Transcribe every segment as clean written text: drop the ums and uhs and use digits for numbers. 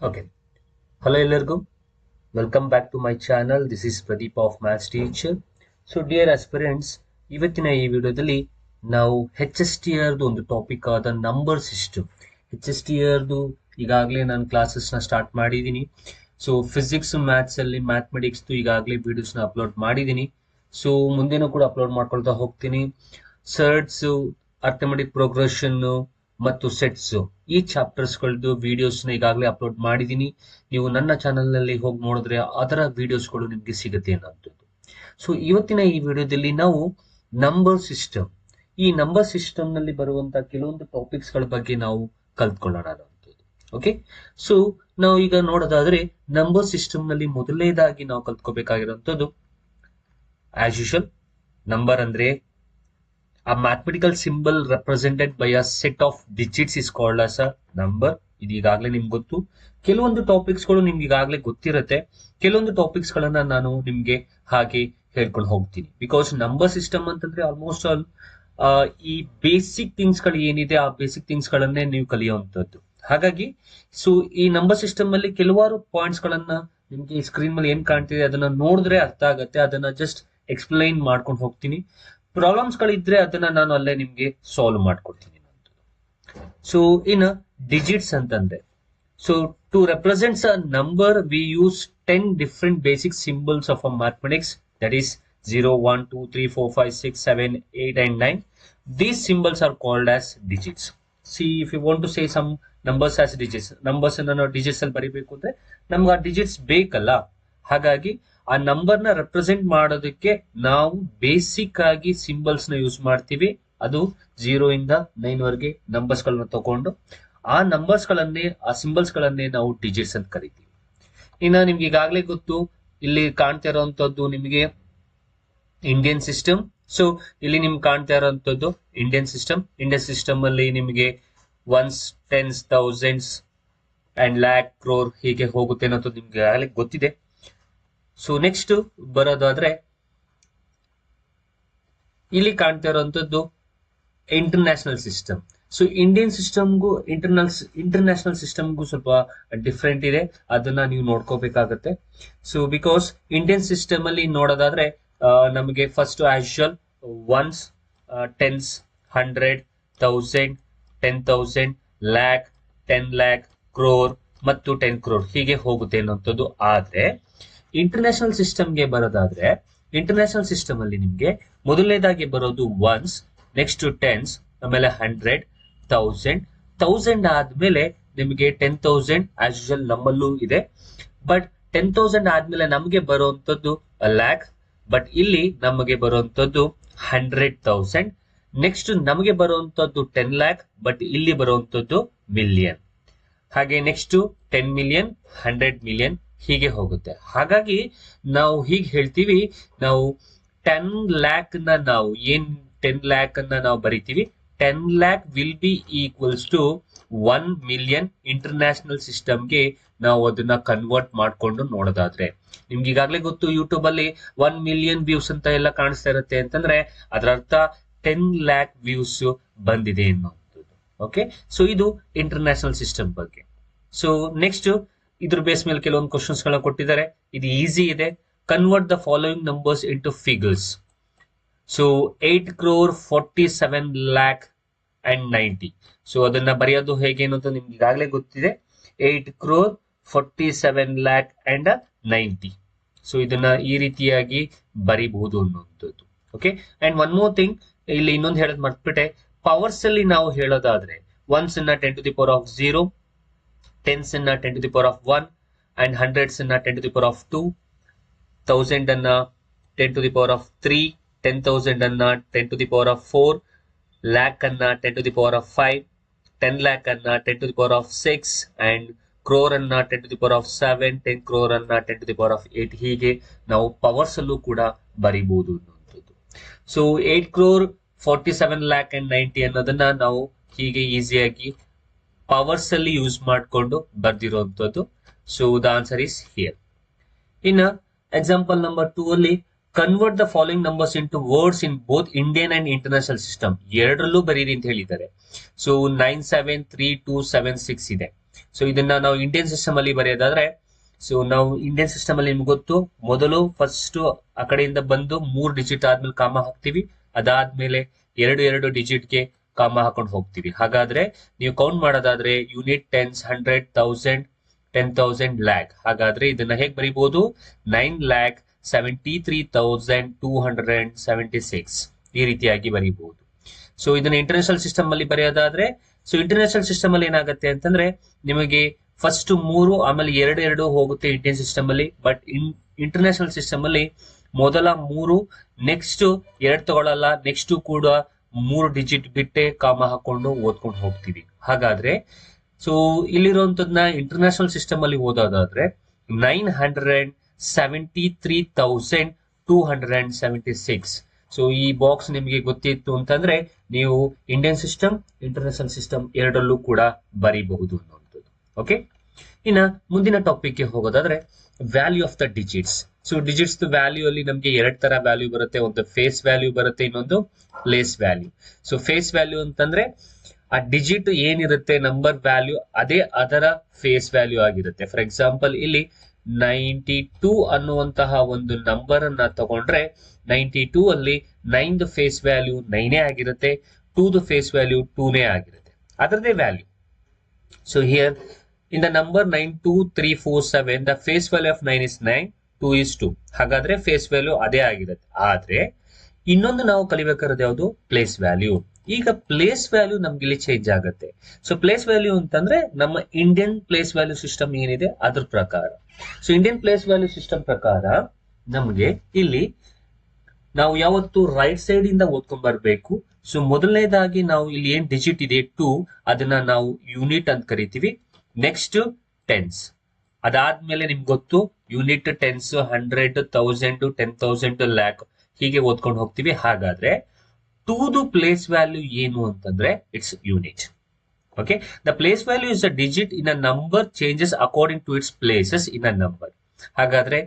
Okay. Hello ಎಲ್ಲರಿಗೂ. Welcome back to my channel. This is Pradeep of Maths Teacher. So dear aspirants, ಇವತ್ತಿನ ಈ ವಿಡಿಯೋದಲ್ಲಿ ನಾವು HSTRದು ಒಂದು ಟಾಪಿಕ್ ಆದ ನಂಬರ್ ಸಿಸ್ಟಮ್. HSTRದು ಈಗಾಗಲೇ ನಾನು ಕ್ಲಾಸಸ್ನ ಸ್ಟಾರ್ಟ್ ಮಾಡಿದ್ದೀನಿ. ಸೊ ಫಿಸಿಕ್ಸ್ ಮ್ಯಾಥ್ಸ್ ಅಲ್ಲಿ ಮ್ಯಾಥಮೆಟಿಕ್ಸ್ ಈಗಾಗಲೇ ವಿಡಿಯೋಸ್ನ ಅಪ್ಲೋಡ್ ಮಾಡಿದ್ದೀನಿ. ಸೊ ಮುಂದೆನೂ ಕೂಡ ಅಪ್ಲೋಡ್ ಮಾಡ್ಕೊಳ್ತಾ ಹೋಗ್ತೀನಿ. ಸರ್ಟ್ಸ್, ಅರ್ಥಮೆಟಿಕ್ ಪ್ರೋಗ್ರೆಷನ್ ಮತ್ತು ಸೆಟ್ಸ್ ಈ ಚಾಪ್ಟರ್ಸ್ಗಳದ್ದು ವಿಡಿಯೋಸ್ನ ಈಗಾಗಲೇ ಅಪ್ಲೋಡ್ ಮಾಡಿದ್ದೀನಿ. ನೀವು ನನ್ನ ಚಾನಲ್ನಲ್ಲಿ ಹೋಗಿ ನೋಡಿದ್ರೆ ಅದರ ವಿಡಿಯೋಸ್ಗಳು ನಿಮಗೆ ಸಿಗುತ್ತೆ ಅನ್ನೋಂಥದ್ದು. ಸೊ ಇವತ್ತಿನ ಈ ವಿಡಿಯೋದಲ್ಲಿ ನಾವು ನಂಬರ್ ಸಿಸ್ಟಮ್, ಈ ನಂಬರ್ ಸಿಸ್ಟಮ್ ನಲ್ಲಿ ಬರುವಂತಹ ಕೆಲವೊಂದು ಟಾಪಿಕ್ಸ್ ಗಳ ಬಗ್ಗೆ ನಾವು ಕಲ್ತ್ಕೊಳ್ಳೋಣ ಅನ್ನೋಂಥದ್ದು. ಓಕೆ, ಸೊ ನಾವು ಈಗ ನೋಡೋದಾದ್ರೆ ನಂಬರ್ ಸಿಸ್ಟಮ್ ನಲ್ಲಿ ಮೊದಲನೇದಾಗಿ ನಾವು ಕಲ್ತ್ಕೋಬೇಕಾಗಿರುವಂತದ್ದು ಆಸ್ ಯೂಶುವಲ್, ನಂಬರ್ ಅಂದ್ರೆ a mathematical symbol represented by a set of digits is called as a number. ಇದು ಈಗಾಗಲೇ ನಿಮ್ಗೆ ಗೊತ್ತು. ಕೆಲವೊಂದು ಟಾಪಿಕ್ಸ್ ಗಳು ನಿಮ್ಗೆ ಈಗಾಗಲೇ ಗೊತ್ತಿರುತ್ತೆ, ಕೆಲವೊಂದು ಟಾಪಿಕ್ಸ್ ಗಳನ್ನ ನಾನು ನಿಮ್ಗೆ ಹಾಗೆ ಹೇಳ್ಕೊಂಡು ಹೋಗ್ತೀನಿ. ಬಿಕಾಸ್ ನಂಬರ್ ಸಿಸ್ಟಮ್ ಅಂತಂದ್ರೆ ಆಲ್ಮೋಸ್ಟ್ ಆಲ್ ಈ ಬೇಸಿಕ್ ಥಿಂಗ್ಸ್ ಗಳು ಏನಿದೆ ಆ ಬೇಸಿಕ್ ಥಿಂಗ್ಸ್ ಗಳನ್ನೇ ನೀವು ಕಲಿಯುವಂತದ್ದು. ಹಾಗಾಗಿ ಸೊ ಈ ನಂಬರ್ ಸಿಸ್ಟಮ್ ಅಲ್ಲಿ ಕೆಲವಾರು ಪಾಯಿಂಟ್ಸ್ ಗಳನ್ನ ನಿಮ್ಗೆ ಸ್ಕ್ರೀನ್ ಮೇಲೆ ಏನ್ ಕಾಣ್ತಿದೆ ಅದನ್ನ ನೋಡಿದ್ರೆ ಅರ್ಥ ಆಗತ್ತೆ. ಅದನ್ನ ಜಸ್ಟ್ ಎಕ್ಸ್ಪ್ಲೈನ್ ಮಾಡ್ಕೊಂಡು ಹೋಗ್ತೀನಿ. ಪ್ರಾಬ್ಲಮ್ಸ್ ಗಳಿದ್ರೆ ಅದನ್ನ ನಾನು ಅಲ್ಲೇ ನಿಮ್ಗೆ ಸಾಲ್ವ್ ಮಾಡ್ಕೊಡ್ತೀನಿ. ಸೊ ಇನ್ ಡಿಜಿಟ್ಸ್ ಅಂತಂದ್ರೆ, so to represents a number we use 10 different basic symbols of a mathematics, that is 0, 1, 2, 3, 4, 5, 6, 7, 8 and 9. These symbols are called as digits. See, if you want to say some numbers as digits, numbers ಅನ್ನ digits ಅಲ್ಲಿ ಬರೀಬೇಕು ಅಂದ್ರೆ ನಮ್ಗೆ ಆ digits ಬೇಕಲ್ಲ. ಹಾಗಾಗಿ ಆ number ನ ರೆಪ್ರೆಸೆಂಟ್ ಮಾಡೋದಕ್ಕೆ ನಾವು ಬೇಸಿಕ್ ಆಗಿ ಸಿಂಬಲ್ಸ್ ನ ಯೂಸ್ ಮಾಡ್ತೀವಿ. ಅದು 0 ಇಂದ 9 ವರೆಗೆ ನಂಬರ್ಸ್ ಗಳನ್ನ ತಗೊಂಡು ಆ ನಂಬರ್ಸ್ ಗಳನ್ನೇ, ಆ ಸಿಂಬಲ್ಸ್ ಗಳನ್ನೇ ನಾವು ಡಿಜಿಟ್ಸ್ ಅಂತ ಕರಿತೀವಿ. ಇನ್ನ ನಿಮ್ಗೆ ಈಗಾಗಲೇ ಗೊತ್ತು, ಇಲ್ಲಿ ಕಾಣ್ತಾ ಇರುವಂತದ್ದು ನಿಮಗೆ ಇಂಡಿಯನ್ ಸಿಸ್ಟಮ್. ಸೊ ಇಲ್ಲಿ ನಿಮ್ಗೆ ಕಾಣ್ತಾ ಇರುವಂತದ್ದು ಇಂಡಿಯನ್ ಸಿಸ್ಟಮ್. ಇಂಡಿಯನ್ ಸಿಸ್ಟಮ್ ಅಲ್ಲಿ ನಿಮಗೆ once, tense, thousands and lac, crore ಹೀಗೆ ಹೋಗುತ್ತೆ ಅನ್ನೋದು ನಿಮ್ಗೆ ಈಗಾಗಲೇ ಗೊತ್ತಿದೆ. ಸೊ ನೆಕ್ಸ್ಟ್ ಬರೋದಾದ್ರೆ ಇಲ್ಲಿ ಕಾಣ್ತಾ ಇರುವಂತದ್ದು ಇಂಟರ್ನ್ಯಾಷನಲ್ ಸಿಸ್ಟಮ್. ಸೊ ಇಂಡಿಯನ್ ಸಿಸ್ಟಮ್ಗೂ ಇಂಟರ್ನ್ಯಾಷನಲ್ ಸಿಸ್ಟಮ್ಗೂ ಸ್ವಲ್ಪ ಡಿಫ್ರೆಂಟ್ ಇದೆ, ಅದನ್ನ ನೀವು ನೋಡ್ಕೋಬೇಕಾಗತ್ತೆ. ಸೊ ಬಿಕಾಸ್ ಇಂಡಿಯನ್ ಸಿಸ್ಟಮ್ ಅಲ್ಲಿ ನೋಡೋದಾದ್ರೆ ನಮಗೆ ಫಸ್ಟ್ ಆಶಲ್ ಒನ್ಸ್, ಟೆನ್ಸ್, 100, 1000, 10,000, ಲ್ಯಾಕ್, 10 ಲ್ಯಾಕ್, ಕ್ರೋರ್ ಮತ್ತು 10 ಕ್ರೋರ್ ಹೀಗೆ ಹೋಗುತ್ತೆ ಅನ್ನೋಂಥದ್ದು. ಆದ್ರೆ ಇಂಟರ್ನ್ಯಾಷನಲ್ ಸಿಸ್ಟಮ್ಗೆ ಬರೋದಾದ್ರೆ, ಇಂಟರ್ನ್ಯಾಷನಲ್ ಸಿಸ್ಟಮ್ ಅಲ್ಲಿ ನಿಮ್ಗೆ ಮೊದಲನೇದಾಗಿ ಬರೋದು ಒನ್ಸ್, ನೆಕ್ಸ್ಟ್ ಟೆನ್ಸ್, ಆಮೇಲೆ 100, 1000 ಆದ್ಮೇಲೆ ನಿಮಗೆ 10,000 ಆಸ್ ಯೂಶುವಲ್ ನಮ್ಮಲ್ಲೂ ಇದೆ. ಬಟ್ 10,000 ಆದ್ಮೇಲೆ ನಮಗೆ ಬರುವಂತದ್ದು ಲ್ಯಾಕ್, ಬಟ್ ಇಲ್ಲಿ ನಮಗೆ ಬರುವಂತದ್ದು 100,000. ನೆಕ್ಸ್ಟ್ ನಮಗೆ ಬರುವಂತದ್ದು 10 ಲ್ಯಾಕ್, ಬಟ್ ಇಲ್ಲಿ ಬರುವಂತದ್ದು ಮಿಲಿಯನ್. ಹಾಗೆ ನೆಕ್ಸ್ಟ್ 10 ಮಿಲಿಯನ್, 100 ಮಿಲಿಯನ್ ಹೀಗೆ ಹೋಗುತ್ತೆ. ಹಾಗಾಗಿ ನಾವು ಹೀಗೆ ಹೇಳ್ತೀವಿ, ನಾವು 10 ಲ್ಯಾಕ್ ನ ನಾವು 10 ಲ್ಯಾಕ್ ಅನ್ನ ನಾವು ಬರಿತೀವಿ. 10 lakh will be equals to 1 million. International ಸಿಸ್ಟಮ್ಗೆ ನಾವು ಅದನ್ನ ಕನ್ವರ್ಟ್ ಮಾಡ್ಕೊಂಡು ನೋಡೋದಾದ್ರೆ, ನಿಮ್ಗೆ ಈಗಾಗಲೇ ಗೊತ್ತು, ಯೂಟ್ಯೂಬ್ ಅಲ್ಲಿ 1 ಮಿಲಿಯನ್ ವ್ಯೂಸ್ ಅಂತ ಎಲ್ಲ ಕಾಣಿಸ್ತಾ ಇರುತ್ತೆ ಅಂತಂದ್ರೆ ಅದರ ಅರ್ಥ 10 ಲ್ಯಾಕ್ ವ್ಯೂಸ್ ಬಂದಿದೆ ಅನ್ನೋದು. ಓಕೆ, ಸೊ ಇದು ಇಂಟರ್ನ್ಯಾಷನಲ್ ಸಿಸ್ಟಮ್ ಬಗ್ಗೆ. ಸೊ ನೆಕ್ಸ್ಟ್ ಇದ್ರ ಬೇಸ್ ಮೇಲೆ ಕೆಲವೊಂದು ಕ್ವಶನ್ಸ್ ಗಳನ್ನ ಕೊಟ್ಟಿದ್ದಾರೆ. ಇದು ಈಸಿ ಇದೆ. Convert the following numbers into figures. So 8 crore 47 lakh and 90. So ಅದನ್ನ ಬರೆಯೋದು ಹೇಗೆ ಅನ್ನೋದು ನಿಮ್ಗೆ ಈಗಾಗಲೇ ಗೊತ್ತಿದೆ. 8 crore 47 lakh and 90. ಸೊ ಇದನ್ನ ಈ ರೀತಿಯಾಗಿ ಬರಿಬಹುದು ಅನ್ನುವಂಥದ್ದು. Okay, and one more thing, ಇಲ್ಲಿ ಇನ್ನೊಂದು ಹೇಳೋದು ಮರ್ತ್ಬಿಟ್ಟೆ. ಪವರ್ಸ್ ಅಲ್ಲಿ ನಾವು ಹೇಳೋದಾದ್ರೆ ಒನ್ಸ್ ಅನ್ನ 10 to the power of 0, tense ಅನ್ನ 10 to the power of 1, and hundreds ಅನ್ನ 10 to the power of 2, 1000 ಅನ್ನ 10 to the power of 3, 10,000 ಅನ್ನ 10 to the power of 4, lac ಅನ್ನ 10 to the power of 5, 10 lac ಅನ್ನ 10 to the power of 6, and crore ಅನ್ನ 10 to the power of 7, 10 crore ಅನ್ನ 10 to the power of 8 ಹೀಗೆ ನಾವು powers ಅಲ್ಲೂ ಕೂಡ ಬರಿಬಹುದು ಅನ್ನುವಂಥದ್ದು. ಸೊ 8 crore 47 lakh and 90 ಅನ್ನೋದನ್ನ ನಾವು ಹೀಗೆ ಈಸಿಯಾಗಿ ಪವರ್ಸ್ ಅಲ್ಲಿ ಯೂಸ್ ಮಾಡಿಕೊಂಡು ಬರ್ದಿರುವಂತದ್ದು. So the answer is here. ಇನ್ನು ಎಕ್ಸಾಂಪಲ್ ನಂಬರ್ 2 ಅಲ್ಲಿ convert the following numbers into words in both Indian and international system. ಎರಡರಲ್ಲೂ ಬರೀರಿ ಅಂತ ಹೇಳಿದ್ದಾರೆ. ಸೊ 97326 ಇದೆ. ಸೊ ಇದನ್ನ ನಾವು ಇಂಡಿಯನ್ ಸಿಸ್ಟಮ್ ಅಲ್ಲಿ ಬರೆಯೋದಾದ್ರೆ, ಸೊ ನಾವು ಇಂಡಿಯನ್ ಸಿಸ್ಟಮ್ ಅಲ್ಲಿ ನಿಮ್ಗೆ ಗೊತ್ತು, ಮೊದಲು ಫಸ್ಟ್ ಆ ಕಡೆಯಿಂದ ಬಂದು 3 ಡಿಜಿಟ್ ಆದ್ಮೇಲೆ ಕಾಮ ಹಾಕ್ತಿವಿ, ಅದಾದ್ಮೇಲೆ 2 ಡಿಜಿಟ್ಗೆ ಕಾಮ ಹಾಕೊಂಡು ಹೋಗ್ತೀವಿ. ಹಾಗಾದ್ರೆ ನೀವು ಕೌಂಟ್ ಮಾಡೋದಾದ್ರೆ ಯೂನಿಟ್, ಟೆನ್ಸ್, 100, 1000, 10,000, ಲ್ಯಾಕ್. ಹಾಗಾದ್ರೆ ಇದನ್ನ ಹೇಗೆ ಬರೀಬಹುದು? 9,73,276 ಈ ರೀತಿಯಾಗಿ ಬರೀಬಹುದು. ಸೊ ಇದನ್ನ ಇಂಟರ್ನ್ಯಾಷನಲ್ ಸಿಸ್ಟಮ್ ಅಲ್ಲಿ ಬರೆಯೋದಾದ್ರೆ, ಸೊ ಇಂಟರ್ನ್ಯಾಷನಲ್ ಸಿಸ್ಟಮ್ ಅಲ್ಲಿ ಏನಾಗುತ್ತೆ ಅಂತಂದ್ರೆ ನಿಮಗೆ ಫಸ್ಟ್ 3 ಆಮೇಲೆ 2 ಹೋಗುತ್ತೆ ಇಂಡಿಯನ್ ಸಿಸ್ಟಮ್ ಅಲ್ಲಿ. ಬಟ್ ಇಂಟರ್ನ್ಯಾಷನಲ್ ಸಿಸ್ಟಮ್ ಅಲ್ಲಿ ಮೊದಲ 3, ನೆಕ್ಸ್ಟ್ 2 ತಗೊಳ್ಳಲ್ಲ, ನೆಕ್ಸ್ಟ್ ಕೂಡ 3 ಡಿಜಿಟ್ ಬಿಟ್ಟೆ ಕಾಮ ಹಾಕೊಂಡು ಓದ್ಕೊಂಡು ಹೋಗ್ತೀವಿ. ಹಾಗಾದ್ರೆ ಸೊ ಇಲ್ಲಿರುವಂತದ್ನ ಇಂಟರ್ನ್ಯಾಷನಲ್ ಸಿಸ್ಟಮ್ ಅಲ್ಲಿ ಓದೋದಾದ್ರೆ 973,276. ಸೊ ಈ ಬಾಕ್ಸ್ ನಿಮಗೆ ಗೊತ್ತಿತ್ತು ಅಂತಂದ್ರೆ ನೀವು ಇಂಡಿಯನ್ ಸಿಸ್ಟಮ್, ಇಂಟರ್ನ್ಯಾಷನಲ್ ಸಿಸ್ಟಮ್ ಎರಡಲ್ಲೂ ಕೂಡ ಬರೀಬಹುದು ಅನ್ನುವಂಥದ್ದು. ಓಕೆ, ಇನ್ನ ಮುಂದಿನ ಟಾಪಿಕ್ ಗೆ ಹೋಗೋದಾದ್ರೆ value of the digits. So digits value ಅಲ್ಲಿ ನಮಗೆ 2 ತರ ವ್ಯಾಲ್ಯೂ ಬರುತ್ತೆ. ಒಂದು ಫೇಸ್ ವ್ಯಾಲ್ಯೂ ಬರುತ್ತೆ, ಇನ್ನೊಂದು place value. So face value ಅಂತಂದ್ರೆ ಆ ಡಿಜಿಟ್ ಏನಿರುತ್ತೆ ನಂಬರ್ ವ್ಯಾಲ್ಯೂ ಅದೇ ಅದರ ಫೇಸ್ ವ್ಯಾಲ್ಯೂ ಆಗಿರುತ್ತೆ. ಫಾರ್ ಎಕ್ಸಾಂಪಲ್ ಇಲ್ಲಿ 92 ಅನ್ನುವಂತಹ ಒಂದು ನಂಬರ್ ಅನ್ನ ತಗೊಂಡ್ರೆ 92 ಅಲ್ಲಿ 9 ಫೇಸ್ ವ್ಯಾಲ್ಯೂ 9 ಆಗಿರುತ್ತೆ, 2 ಫೇಸ್ ವ್ಯಾಲ್ಯೂ 2 ಆಗಿರುತ್ತೆ, ಅದರದೇ value. So here in the number 92347 the face value of 9 is 9, 2 is 2. ಹಾಗಾದ್ರೆ ಫೇಸ್ ವ್ಯಾಲ್ಯೂ ಅದೇ ಆಗಿರುತ್ತೆ. ಆದ್ರೆ ಇನ್ನೊಂದು ನಾವು ಕಲಿಬೇಕಾಗಿರೋದು ಯಾವುದು? Place value. ಈಗ ಪ್ಲೇಸ್ ವ್ಯಾಲ್ಯೂ ನಮ್ಗೆ ಇಲ್ಲಿ ಚೇಂಜ್ ಆಗುತ್ತೆ. ಸೊ ಪ್ಲೇಸ್ ವ್ಯಾಲ್ಯೂ ಅಂತಂದ್ರೆ ನಮ್ಮ ಇಂಡಿಯನ್ ಪ್ಲೇಸ್ ವ್ಯಾಲ್ಯೂ ಸಿಸ್ಟಮ್ ಏನಿದೆ ಅದ್ರ ಪ್ರಕಾರ. So Indian place value system ಪ್ರಕಾರ ನಮ್ಗೆ ಇಲ್ಲಿ ನಾವು ಯಾವತ್ತು ರೈಟ್ ಸೈಡ್ ಇಂದ ಓದ್ಕೊಂಡ್ ಬರ್ಬೇಕು. ಸೊ ಮೊದಲನೇದಾಗಿ ನಾವು ಇಲ್ಲಿ ಏನ್ ಡಿಜಿಟ್ ಇದೆ 2, ಅದನ್ನ ನಾವು ಯೂನಿಟ್ ಅಂತ ಕರಿತೀವಿ. ನೆಕ್ಸ್ಟ್ ಟೆನ್ಸ್, ಅದಾದ್ಮೇಲೆ ನಿಮ್ಗೆ ಗೊತ್ತು ಯೂನಿಟ್, ಟೆನ್ಸ್, 100, 1000, 10,000, ಲ್ಯಾಕ್ ಹೀಗೆ ಓದ್ಕೊಂಡು ಹೋಗ್ತೀವಿ. ಹಾಗಾದ್ರೆ 2 ಪ್ಲೇಸ್ ವ್ಯಾಲ್ಯೂ ಏನು ಅಂತಂದ್ರೆ it's unit. Okay, the place value is a digit in a number changes according to its places in a number. ಹಾಗಾದ್ರೆ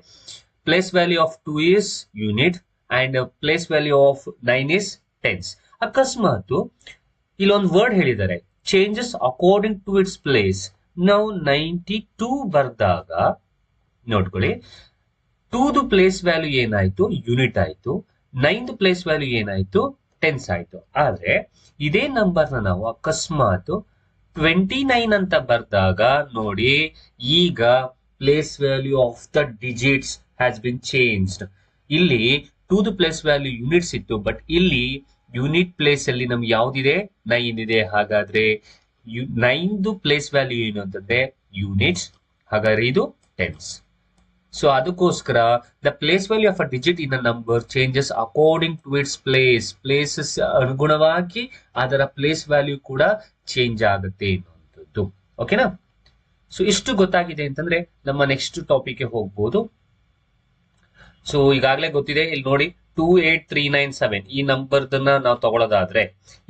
place value of 2 is unit and place value of 9 is tens. ಅಕಸ್ಮಾತ್ ಇಲ್ಲೊಂದು word ಹೇಳಿದ್ದಾರೆ, changes according to its place. ನಾವು 92 ಬರ್ದಾಗ ನೋಡ್ಕೊಳ್ಳಿ, 2 place value ಏನಾಯ್ತು? Unit ಆಯ್ತು. 9 place value ಏನಾಯ್ತು? Tense ಆಯ್ತು. ಆದ್ರೆ ಇದೇ ನಂಬರ್ ನಾವು ಅಕಸ್ಮಾತ್ 29 ಅಂತ ಬರ್ದಾಗ ನೋಡಿ, ಈಗ place value of the digits has been changed. ಇಲ್ಲಿ 2 ಪ್ಲೇಸ್ ವ್ಯಾಲ್ಯೂ ಯೂನಿಟ್ಸ್ ಇತ್ತು, ಬಟ್ ಇಲ್ಲಿ ಯೂನಿಟ್ ಪ್ಲೇಸ್ ಅಲ್ಲಿ ನಮ್ಗೆ ಯಾವ್ದಿದೆ? 9 ಇದೆ. ಹಾಗಾದ್ರೆ 9 ಪ್ಲೇಸ್ ವ್ಯಾಲ್ಯೂ ಏನು ಅಂತಂದ್ರೆ ಯೂನಿಟ್ಸ್, ಹಾಗಾದ್ರೆ ಇದು ಟೆನ್ಸ್. ಸೊ ಅದಕ್ಕೋಸ್ಕರ the place value of a digit in a number changes according to its place. Places ಅನುಗುಣವಾಗಿ ಅದರ ಪ್ಲೇಸ್ ವ್ಯಾಲ್ಯೂ ಕೂಡ ಚೇಂಜ್ ಆಗುತ್ತೆ ಅನ್ನುವಂಥದ್ದು. ಓಕೆನಾ? ಸೊ ಇಷ್ಟು ಗೊತ್ತಾಗಿದೆ ಅಂತಂದ್ರೆ ನಮ್ಮ ನೆಕ್ಸ್ಟ್ ಟಾಪಿಕ್ ಗೆ ಹೋಗ್ಬೋದು. ಸೊ ಈಗಾಗಲೇ ಗೊತ್ತಿದೆ, ಇಲ್ಲಿ ನೋಡಿ 28397 ಈ ನಂಬರ್ದನ್ನ ನಾವು ತಗೊಳ್ಳೋದಾದ್ರೆ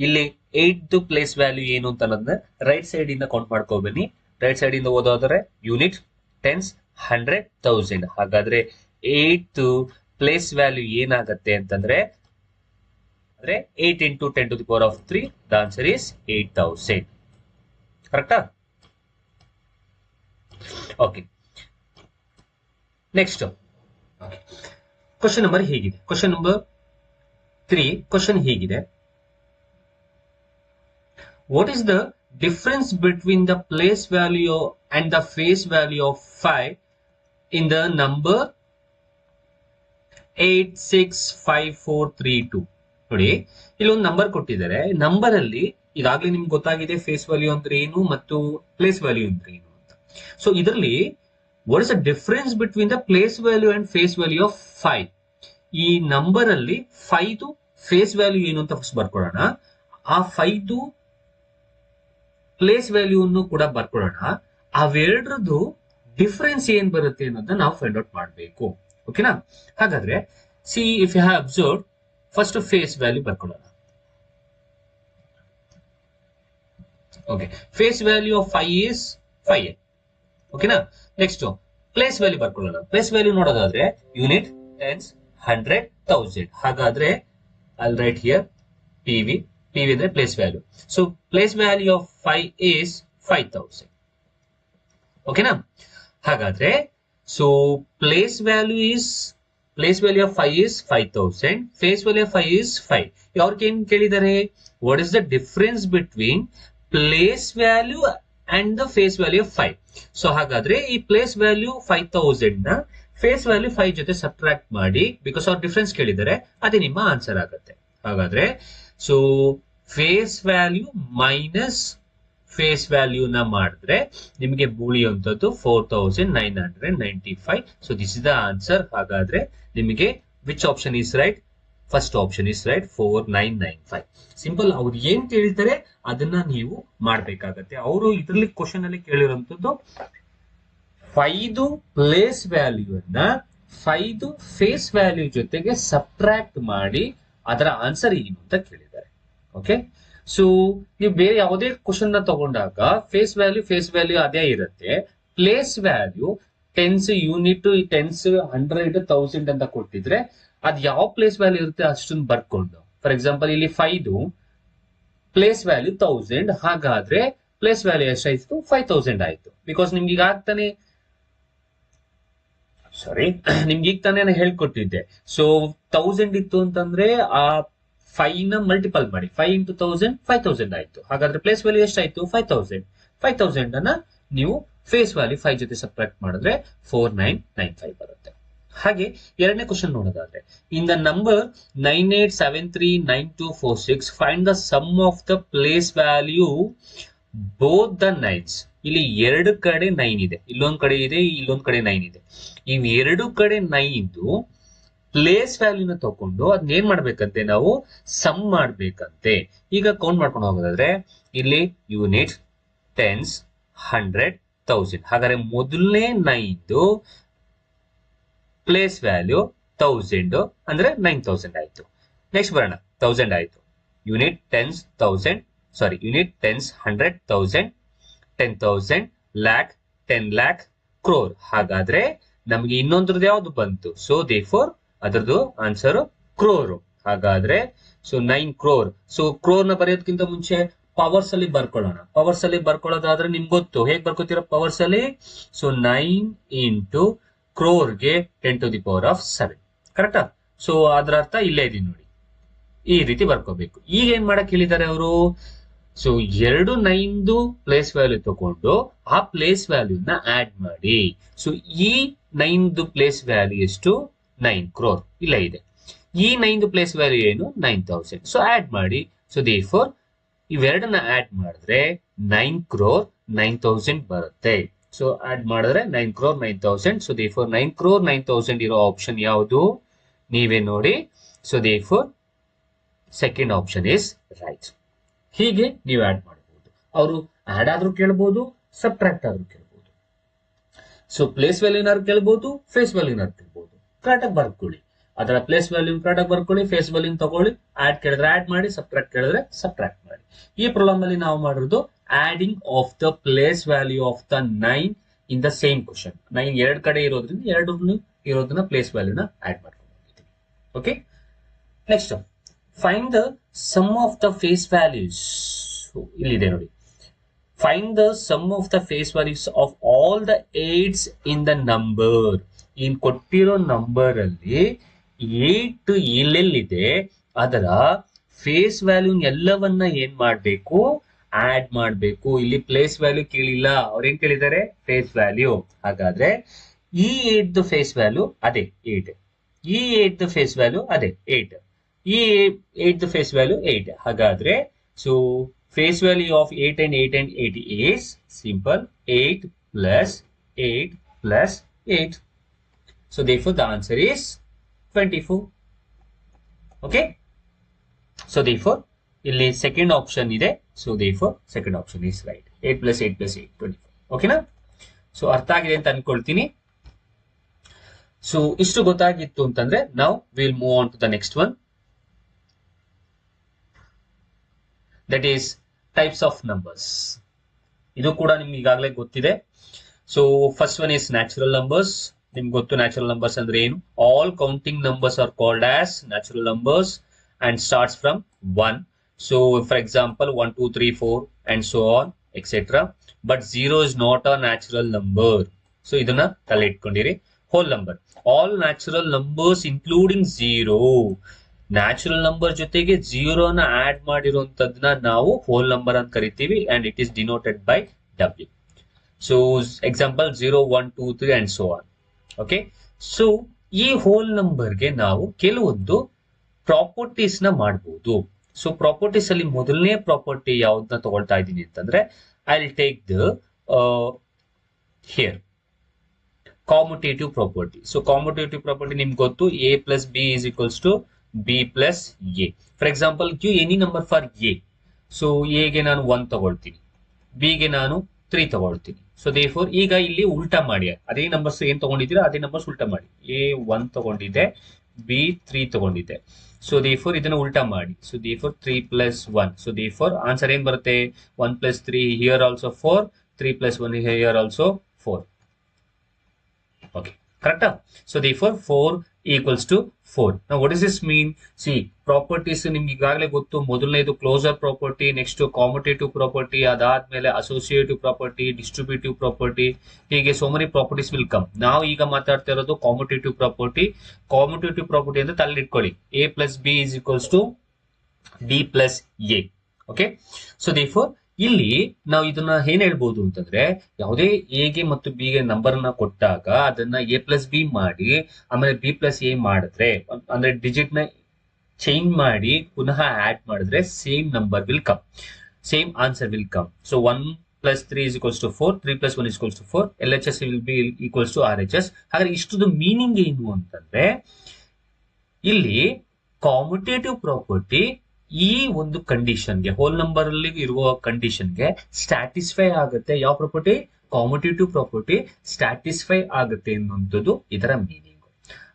ಇಲ್ಲಿ 8 ಪ್ಲೇಸ್ ವ್ಯಾಲ್ಯೂ ಏನು ಅಂತ ಅನ್ನೋದನ್ನ ರೈಟ್ ಸೈಡ್ ಇಂದ ಕೌಂಟ್ ಮಾಡ್ಕೋಬನ್ನಿ. ರೈಟ್ ಸೈಡ್ ಇಂದ ಓದೋದಾದ್ರೆ ಯೂನಿಟ್, ಟೆನ್ಸ್, 100, 1000. ಹಾಗಾದ್ರೆ 8 ಪ್ಲೇಸ್ ವ್ಯಾಲ್ಯೂ ಏನಾಗತ್ತೆ ಅಂತಂದ್ರೆ 8 into 10 to the power of 3. The answer is 8000. ಕರೆಕ್ಟಾ? ಓಕೆ, ನೆಕ್ಸ್ಟ್ ಕ್ವಶನ್ ನಂಬರ್ ಹೀಗಿದೆ. ಕ್ವಶನ್ ನಂಬರ್ 3 ಕ್ವಶನ್ ಹೀಗಿದೆ, what is the difference between the place value and the face value of 5 in the number 865432. ನೋಡಿ, ಇಲ್ಲೊಂದು number ಕೊಟ್ಟಿದ್ದಾರೆ. Number ಅಲ್ಲಿ ಈಗಾಗಲೇ ನಿಮ್ಗೆ ಗೊತ್ತಾಗಿದೆ ಫೇಸ್ ವ್ಯಾಲ್ಯೂ ಅಂದ್ರೆ ಏನು ಮತ್ತು ಪ್ಲೇಸ್ ವ್ಯಾಲ್ಯೂ ಅಂದ್ರೆ ಏನು ಅಂತ. ಸೊ ಇದರಲ್ಲಿ what is the difference between the place value and face value of 5. ಈ ನಂಬರ್ ಅಲ್ಲಿ 5 ಫೇಸ್ ವ್ಯಾಲ್ಯೂ ಏನು ಅಂತ ಫಸ್ಟ್ ಬರ್ಕೊಳ್ಳೋಣ. ಆ 5 ಪ್ಲೇಸ್ ವ್ಯಾಲ್ಯೂ ಅನ್ನು ಕೂಡ ಬರ್ಕೊಳ್ಳೋಣ. ಅವೆರಡರದ್ದು ಡಿಫರೆನ್ಸ್ ಏನ್ ಬರುತ್ತೆ ಅನ್ನೋದನ್ನ ನಾವು ಫೈಂಡ್ ಔಟ್ ಮಾಡಬೇಕು. ಓಕೆನಾ? ಹಾಗಾದ್ರೆ see if you have observe, first face value ಬರ್ಕೊಳ್ಳೋಣ. Okay, face value of 5 is 5. ಓಕೆನಾ? ನೆಕ್ಸ್ಟ್ ಪ್ಲೇಸ್ ವ್ಯಾಲ್ಯೂ ಬರ್ಕೊಳ್ಳೋಣ. ಪ್ಲೇಸ್ ವ್ಯಾಲ್ಯೂ ನೋಡೋದಾದ್ರೆ ಯೂನಿಟ್, ಟೆನ್ಸ್, 100, 1000. ಹಾಗಾದ್ರೆ I'll write here PV. PV ಅಂದ್ರೆ place value. So place value of 5 is 5000. ಓಕೆನಾ? ಹಾಗಾದ್ರೆ so place value of 5 is 5000, face value of 5 is 5. ಅವ್ರಿಗೆ ಏನ್ ಕೇಳಿದ್ದಾರೆ, what is the difference between place value and the face value of 5. So ಹಾಗಾದ್ರೆ ಈ place value 5000 ನ face value 5 ಜೊತೆ subtract ಮಾಡಿ, ಬಿಕಾಸ್ ಅವ್ರು ಡಿಫರೆನ್ಸ್ ಕೇಳಿದ್ದಾರೆ, ಅದೇ ನಿಮ್ಮ ಆನ್ಸರ್ ಆಗುತ್ತೆ. ಹಾಗಾದ್ರೆ so face value minus face value ನ ಮಾಡಿದ್ರೆ ನಿಮಗೆ ಉಳಿಯುವಂತದ್ದು 4995. So this is the answer. ಹಾಗಾದ್ರೆ ನಿಮಗೆ which option is right? First option is right, 4995. Simple. ಅವ್ರು ಏನ್ ಕೇಳ್ತಾರೆ ಅದನ್ನ ನೀವು ಮಾಡ್ಬೇಕಾಗತ್ತೆ. ಅವರು ಇದರಲ್ಲಿ ಕ್ವಶನ್ ಅಲ್ಲಿ ಕೇಳಿರುವಂತದ್ದು 5 ಪ್ಲೇಸ್ ವ್ಯಾಲ್ಯೂ ಅನ್ನ 5 ಫೇಸ್ ವ್ಯಾಲ್ಯೂ ಜೊತೆಗೆ ಸಬ್ಟ್ರಾಕ್ಟ್ ಮಾಡಿ ಅದರ ಆನ್ಸರ್ ಏನು ಅಂತ ಕೇಳಿದ್ದಾರೆ. ಓಕೆ, ಸೊ ನೀವು ಬೇರೆ ಯಾವುದೇ ಕ್ವಶನ್ ನ ತಗೊಂಡಾಗ ಫೇಸ್ ವ್ಯಾಲ್ಯೂ ಅದೇ ಇರುತ್ತೆ. Place value tense, unit, tens, 100, 1000 ಅಂತ ಕೊಟ್ಟಿದ್ರೆ ಅದ್ ಯಾವ ಪ್ಲೇಸ್ ವ್ಯಾಲ್ಯೂ ಇರುತ್ತೆ ಅಷ್ಟನ್ನು ಬರ್ಕೊಂಡು, ಫಾರ್ ಎಕ್ಸಾಂಪಲ್ ಇಲ್ಲಿ 5 ಪ್ಲೇಸ್ ವ್ಯಾಲ್ಯೂ 1000, ಹಾಗಾದ್ರೆ ಪ್ಲೇಸ್ ವ್ಯಾಲ್ಯೂ ಎಷ್ಟಾಯ್ತು? 5000 ಆಯ್ತು. ಬಿಕಾಸ್ ನಿಮ್ಗೆ ಈಗ ತಾನೇ ನಾನು ಹೇಳ್ಕೊಟ್ಟಿದ್ದೆ. ಸೊ 1000 ಇತ್ತು ಅಂತಂದ್ರೆ ಆ 5 ನ ಮಲ್ಟಿಪಲ್ ಮಾಡಿ, 5 into 1000 5000 ಆಯ್ತು. ಹಾಗಾದ್ರೆ ಪ್ಲೇಸ್ ವ್ಯಾಲ್ಯೂ ಎಷ್ಟಾಯ್ತು? 5000 ಅನ್ನ ನೀವು ಫೇಸ್ ವ್ಯಾಲ್ಯೂ 5 ಜೊತೆ ಸಬ್ಟ್ರಾಕ್ಟ್ ಮಾಡಿದ್ರೆ 4995 ಬರುತ್ತೆ. ಹಾಗೆ ಎರಡನೇ ಕ್ವಶನ್ ನೋಡೋದಾದ್ರೆ, in the number 98739246 find the sum of the place value both the 9s. ಇಲ್ಲಿ ಎರಡು ಕಡೆ 9 ಇದೆ, ಇಲ್ಲೊಂದ್ ಕಡೆ ಇದೆ, ಇಲ್ಲೊಂದ್ ಕಡೆ 9 ಇದೆ. ಈ ಎರಡು ಕಡೆ 9 ಪ್ಲೇಸ್ ವ್ಯಾಲ್ಯೂನ ತಗೊಂಡು ಅದನ್ನೇನ್ ಮಾಡ್ಬೇಕಂತೆ, ನಾವು ಸಮ್ ಮಾಡ್ಬೇಕಂತೆ. ಈಗ ಕೌಂಟ್ ಮಾಡ್ಕೊಂಡು ಹೋಗೋದಾದ್ರೆ ಇಲ್ಲಿ ಯೂನಿಟ್, ಟೆನ್ಸ್, 100, 1000. ಹಾಗಾದ್ರೆ ಮೊದಲನೇ 9 ಪ್ಲೇಸ್ ವ್ಯಾಲ್ಯೂ 1000 ಅಂದ್ರೆ 9000 ಆಯ್ತು. ನೆಕ್ಸ್ಟ್ ಬರೋಣ, 1000 ಆಯ್ತು. Unit tense 1000, unit tens 100, 1000, 10,000, lakh, 10 lakh, crore. ಹಾಗಾದ್ರೆ ನಮ್ಗೆ ಇನ್ನೊಂದ್ರದ್ದು ಯಾವ್ದು ಬಂತು? ಸೊ ದೇರ್ಫೋರ್ ಅದರದ್ದು ಆನ್ಸರ್ ಕ್ರೋರ್. ಹಾಗಾದ್ರೆ ಸೊ 9 crore. ಸೊ ಕ್ರೋರ್ ನ ಬರೆಯೋದಕ್ಕಿಂತ ಮುಂಚೆ ಪವರ್ಸ್ ಅಲ್ಲಿ ಬರ್ಕೊಳ್ಳೋಣ. ಪವರ್ಸ್ ಅಲ್ಲಿ ಬರ್ಕೊಳ್ಳೋದಾದ್ರೆ ನಿಮ್ಗೆ ಗೊತ್ತು ಹೇಗ್ ಬರ್ಕೋತೀರ ಪವರ್ಸ್ ಅಲ್ಲಿ. So 9 into ಕ್ರೋರ್ಗೆ 10 to the power of 7. ಕರೆಕ್ಟಾ? ಸೊ ಅದರ ಅರ್ಥ ಇಲ್ಲೇ ಇದೆ ನೋಡಿ, ಈ ರೀತಿ ಬರ್ಕೋಬೇಕು. ಈಗ ಏನ್ ಮಾಡಕ್ ಹೇಳಿದ್ದಾರೆ ಅವರು? ಸೊ 9 ಪ್ಲೇಸ್ ವ್ಯಾಲ್ಯೂ ತಗೊಂಡು ಆ ಪ್ಲೇಸ್ ವ್ಯಾಲ್ಯೂನ ಆಡ್ ಮಾಡಿ. ಸೊ ಈ 9 ಪ್ಲೇಸ್ ವ್ಯಾಲ್ಯೂ ಎಷ್ಟು? 9 crore ಇಲ್ಲ ಇದೆ. ಈ 9 ಪ್ಲೇಸ್ ವ್ಯಾಲ್ಯೂ ಏನು? 9000. ಸೊ ಆಡ್ ಮಾಡಿ. ಸೊ ದೇರ್ಫೋರ್ ಇವೆರಡನ್ನ ಆಡ್ ಮಾಡಿದ್ರೆ 9 crore 9000 ಬರುತ್ತೆ. ಸೊ ಆಡ್ ಮಾಡಿದ್ರೆ 9 crore 9000. ಸೊ ದೇರ್ಫೋರ್ 9 crore 9000 ಇರೋ ಆಪ್ಷನ್ ಯಾವುದು? ನೀವೇ ನೋಡಿ. So therefore second option is right. ಹೀಗೆ ನೀವು ಆಡ್ ಮಾಡಬಹುದು. ಅವರು ಆಡ್ ಆದ್ರೂ ಕೇಳಬಹುದು, ಸಬ್ಟ್ರಾಕ್ಟ್ ಆದ್ರೂ ಕೇಳಬಹುದು. ಸೊ ಪ್ಲೇಸ್ ವ್ಯಾಲ್ಯೂನಾರು ಕೇಳಬಹುದು, ಫೇಸ್ ವ್ಯಾಲ್ಯೂನಾರು ಕೇಳಬಹುದು. ಕರೆಕ್ಟಾಗಿ ಬರ್ಕೊಳ್ಳಿ. ಅದರ ಪ್ಲೇಸ್ ವ್ಯಾಲ್ಯೂ ಕರೆಕ್ಟಾಗಿ ಬರ್ಕೊಳ್ಳಿ, ಫೇಸ್ ವ್ಯಾಲ್ಯೂ ತಗೊಳ್ಳಿ. ಆಡ್ ಕೇಳಿದ್ರೆ ಆಡ್ ಮಾಡಿ, ಸಬ್ಟ್ರಾಕ್ಟ್ ಕೇಳಿದ್ರೆ ಸಬ್ಟ್ರಾಕ್ಟ್ ಮಾಡಿ. ಈ ಪ್ರಾಬ್ಲಮ್ ಅಲ್ಲಿ ನಾವು ಮಾಡಿರೋದು adding of the place value of the 9 in the same question. 9 ಎರಡು ಕಡೆ ಇರೋದ್ರಿಂದ ಇರೋದನ್ನ ಪ್ಲೇಸ್ ವ್ಯಾಲ್ಯೂನ ಆಡ್ ಮಾಡ್ಕೊಂಡು ಹೋಗ್ತೀವಿ. Okay, next find the sum of the face values. ಇಲ್ಲಿದೆ ನೋಡಿ, find the sum of the face values of all the 8s in the number. ಇನ್ ಕೊಟ್ಟಿರೋ ನಂಬರ್ ಅಲ್ಲಿ 8 ಎಲ್ಲೆಲ್ಲಿದೆ ಅದರ ಫೇಸ್ ವ್ಯಾಲ್ಯೂ ಎಲ್ಲವನ್ನ ಏನ್ ಮಾಡ್ಬೇಕು? ಆಡ್ ಮಾಡ್ಬೇಕು. ಇಲ್ಲಿ ಪ್ಲೇಸ್ ವ್ಯಾಲ್ಯೂ ಕೇಳಿಲ್ಲ, ಅವ್ರೇನ್ ಕೇಳಿದ್ದಾರೆ? Face value. ಹಾಗಾದ್ರೆ ಈ 8 ಫೇಸ್ ವ್ಯಾಲ್ಯೂ ಅದೇ 8, ಈ 8 ಫೇಸ್ ವ್ಯಾಲ್ಯೂ ಅದೇ 8, ಈ 8 ಫೇಸ್ ವ್ಯಾಲ್ಯೂ 8. ಹಾಗಾದ್ರೆ so face value of 8 and 8 and 8 is simple 8 plus 8 plus 8. So therefore the answer is 24. Okay. So therefore ಇಲ್ಲಿ ಸೆಕೆಂಡ್ ಆಪ್ಷನ್ ಇದೆ. So therefore second option is right. 8 plus 8 plus 8 24. ಓಕೆನಾ? So ಅರ್ಥ ಆಗಿದೆ ಅಂತ ಅನ್ಕೊಳ್ತೀನಿ. So ಇಷ್ಟು ಗೊತ್ತಾಗಿತ್ತು ಅಂತಂದ್ರೆ ನಾವು will move on to the next one, that is types of numbers. ಇದು ಕೂಡ ನಿಮ್ಗೆ ಈಗಾಗಲೇ ಗೊತ್ತಿದೆ. So first one is natural numbers. ನಿಮ್ಗೆ ಗೊತ್ತು ನ್ಯಾಚುರಲ್ ನಂಬರ್ಸ್ ಅಂದ್ರೆ ಏನು. All counting numbers are called as natural numbers and starts from 1. So for example 1 2 3 4 and so on, etcetera. But 0 is not a natural number. So ಇದನ್ನ ತಲೆ ಇಟ್ಕೊಂಡಿರಿ. Whole number, all natural numbers including 0. Natural number ಜೊತೆಗೆ 0 ನ add ಮಾಡಿರುವಂತದ್ನ ನಾವು whole number ಅಂತ ಕರಿತೀವಿ, and it is denoted by W. So example 0, 1, 2, 3 and so on. Okay, so ಈ hole ನಂಬರ್ಗೆ ನಾವು ಕೆಲವೊಂದು ಪ್ರಾಪರ್ಟೀಸ್ ನ ಮಾಡಬಹುದು. ಸೊ ಪ್ರಾಪರ್ಟೀಸ್ ಅಲ್ಲಿ ಮೊದಲನೇ ಪ್ರಾಪರ್ಟಿ ಯಾವ್ದನ್ನ ತಗೊಳ್ತಾ ಇದ್ದೀನಿ ಅಂತಂದ್ರೆ, I will take the here commutative property. So commutative property ನಿಮ್ಗೆ ಗೊತ್ತು, a plus b is equals to b plus a. For example, give any number for a. So a ಗೆ ನಾನು 1 ತಗೊಳ್ತೀನಿ, b ಗೆ ನಾನು 3 ತಗೊಳ್ತೀನಿ. ಸೊ therefore ಈಗ ಇಲ್ಲಿ ಉಲ್ಟಾ ಮಾಡಿ, ಅದೇ ನಂಬರ್ಸ್ ಏನ್ ತಗೊಂಡಿದ್ದೀರಾ ಅದೇ ನಂಬರ್ಸ್ ಉಲ್ಟಾ ಮಾಡಿ. a 1 ತಗೊಂಡಿದೆ, b 3 ತಗೊಂಡಿದೆ. ಸೊ therefore ಇದನ್ನ ಉಲ್ಟಾ ಮಾಡಿ. So therefore 3 plus 1. So therefore answer ಏನ್ ಬರುತ್ತೆ, 1 plus 3 here also 4, 3 plus 1 here also 4. Okay, correct? So therefore 4 equals to 4. Now what does this mean? See, properties ನಿಮ್ಗೆ ಈಗಾಗಲೇ ಗೊತ್ತು. ಮೊದಲನೇದು ಕ್ಲೋಸರ್ ಪ್ರಾಪರ್ಟಿ, ನೆಕ್ಸ್ಟ್ ಕಾಮುಟೇಟಿವ್ ಪ್ರಾಪರ್ಟಿ, ಅದಾದ್ಮೇಲೆ ಅಸೋಸಿಯೇಟಿವ್ ಪ್ರಾಪರ್ಟಿ, ಡಿಸ್ಟ್ರಿಬ್ಯೂಟಿವ್ ಪ್ರಾಪರ್ಟಿ, ಹೀಗೆ so many properties will come. ನಾವು ಈಗ ಮಾತಾಡ್ತಾ ಇರೋದು ಕಾಮುಟೇಟಿವ್ ಪ್ರಾಪರ್ಟಿ. ಕಾಮುಟೇಟಿವ್ ಪ್ರಾಪರ್ಟಿ ಅಂತ ತಲೆ ಇಟ್ಕೊಳ್ಳಿ, a plus b is equals to b plus a. Okay, so therefore ಇಲ್ಲಿ ನಾವು ಇದನ್ನ ಏನ್ ಹೇಳ್ಬೋದು ಅಂತಂದ್ರೆ, ಯಾವುದೇ ಎ ಗೆ ಮತ್ತು ಬಿ ಗೆ ನಂಬರ್ ನ ಕೊಟ್ಟಾಗ ಅದನ್ನ a ಪ್ಲಸ್ ಬಿ ಮಾಡಿ ಆಮೇಲೆ b ಪ್ಲಸ್ ಎ ಮಾಡಿದ್ರೆ, ಅಂದ್ರೆ ಡಿಜಿಟ್ ನ ಚೇಂಜ್ ಮಾಡಿ ಪುನಃ ಆಡ್ ಮಾಡಿದ್ರೆ same number will come, same answer will come. So 1 plus 3 is equals to 4, 3 plus 1 is equals to 4, LHS will be equals to RHS. ಹಾಗಾದ್ರೆ ಇಷ್ಟುದು meaning ಏನು ಅಂತಂದ್ರೆ, ಇಲ್ಲಿ ಕಾಮುಟೇಟಿವ್ ಪ್ರಾಪರ್ಟಿ ಈ ಒಂದು ಕಂಡೀಷನ್ಗೆ, ಹೋಲ್ ನಂಬರ್ ಅಲ್ಲಿ ಇರುವ ಕಂಡೀಷನ್ಗೆ ಸ್ಟ್ಯಾಟಿಸ್ಫೈ ಆಗುತ್ತೆ. ಯಾವ ಪ್ರಾಪರ್ಟಿ? ಕಾಮುಟೇಟಿವ್ ಪ್ರಾಪರ್ಟಿ ಸ್ಟ್ಯಾಟಿಸ್ಫೈ ಆಗುತ್ತೆ ಅನ್ನುವಂಥದ್ದು ಇದರ ಮೀನಿಂಗ್.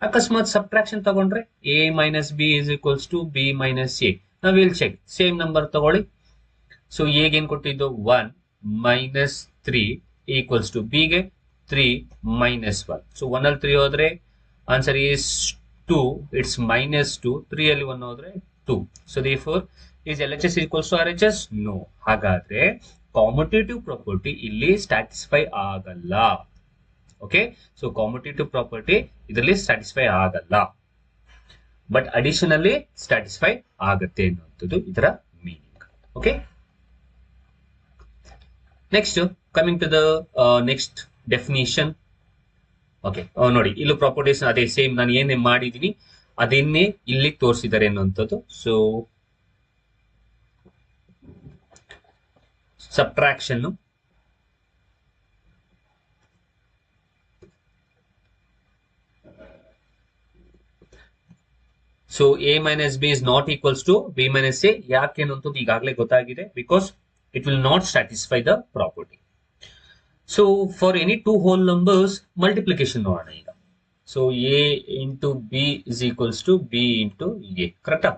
ಅಕಸ್ಮಾತ್ ಸಬ್ಟ್ರಾಕ್ಷನ್ ತಗೊಂಡ್ರೆ a minus b is equals to b minus a. ನಾವು ವಿಲ್ ಚೆಕ್, ಸೇಮ್ ನಂಬರ್ ತಗೊಳ್ಳಿ. ಸೊ ಎ ಗೆ ಏನ್ ಕೊಟ್ಟಿದ್ದು 1 ಮೈನಸ್ 3 ಈಕ್ವಲ್ಸ್ ಟು ಬಿ ಗೆ 3 ಮೈನಸ್ 1. ಸೊ 1 ಅಲ್ಲಿ 3 ಹೋದ್ರೆ ಆನ್ಸರ್ ಈಸ್ 2, ಇಟ್ಸ್ ಮೈನಸ್ 2. 3 ಅಲ್ಲಿ 1 ಹೋದ್ರೆ 2. So therefore is LHS equals to RHS? No. ಹಾಗಾದ್ರೆ ಕಾಮುಟೇಟಿವ್ ಪ್ರಾಪರ್ಟಿ ಇಲ್ಲಿ ಸ್ಟ್ಯಾಟಿಸ್ಫೈ ಆಗಲ್ಲ. ಓಕೆ, ಸೊ ಕಾಮುಟೇಟಿವ್ ಪ್ರಾಪರ್ಟಿ ಇದರಲ್ಲಿ ಸ್ಟ್ಯಾಟಿಸ್ಫೈ ಆಗಲ್ಲ, ಬಟ್ ಅಡಿಷನಲಿ ಸ್ಟ್ಯಾಟಿಸ್ಫೈ ಆಗುತ್ತೆ ಅನ್ನುವಂಥದ್ದು ಇದರ meaning. Okay, next coming to the next definition. Okay, ನೋಡಿ ಇಲ್ಲೂ ಪ್ರಾಪರ್ಟೀಸ್ ಅದೇ ಸೇಮ್ ನಾನು ಏನೇ ಮಾಡಿದೀನಿ ಅದನ್ನೇ ಇಲ್ಲಿ ತೋರಿಸಿದ್ದಾರೆ ಅನ್ನುವಂಥದ್ದು. So subtraction, so a minus b is not equals to b minus a. ಯಾಕೆ ಅನ್ನುವಂಥದ್ದು ಈಗಾಗಲೇ ಗೊತ್ತಾಗಿದೆ, because it will not satisfy the property. So for any two whole numbers multiplication ನೋಡೋಣ ಈಗ. So a into b is equals to b into a, ಕರೆಕ್ಟಾ?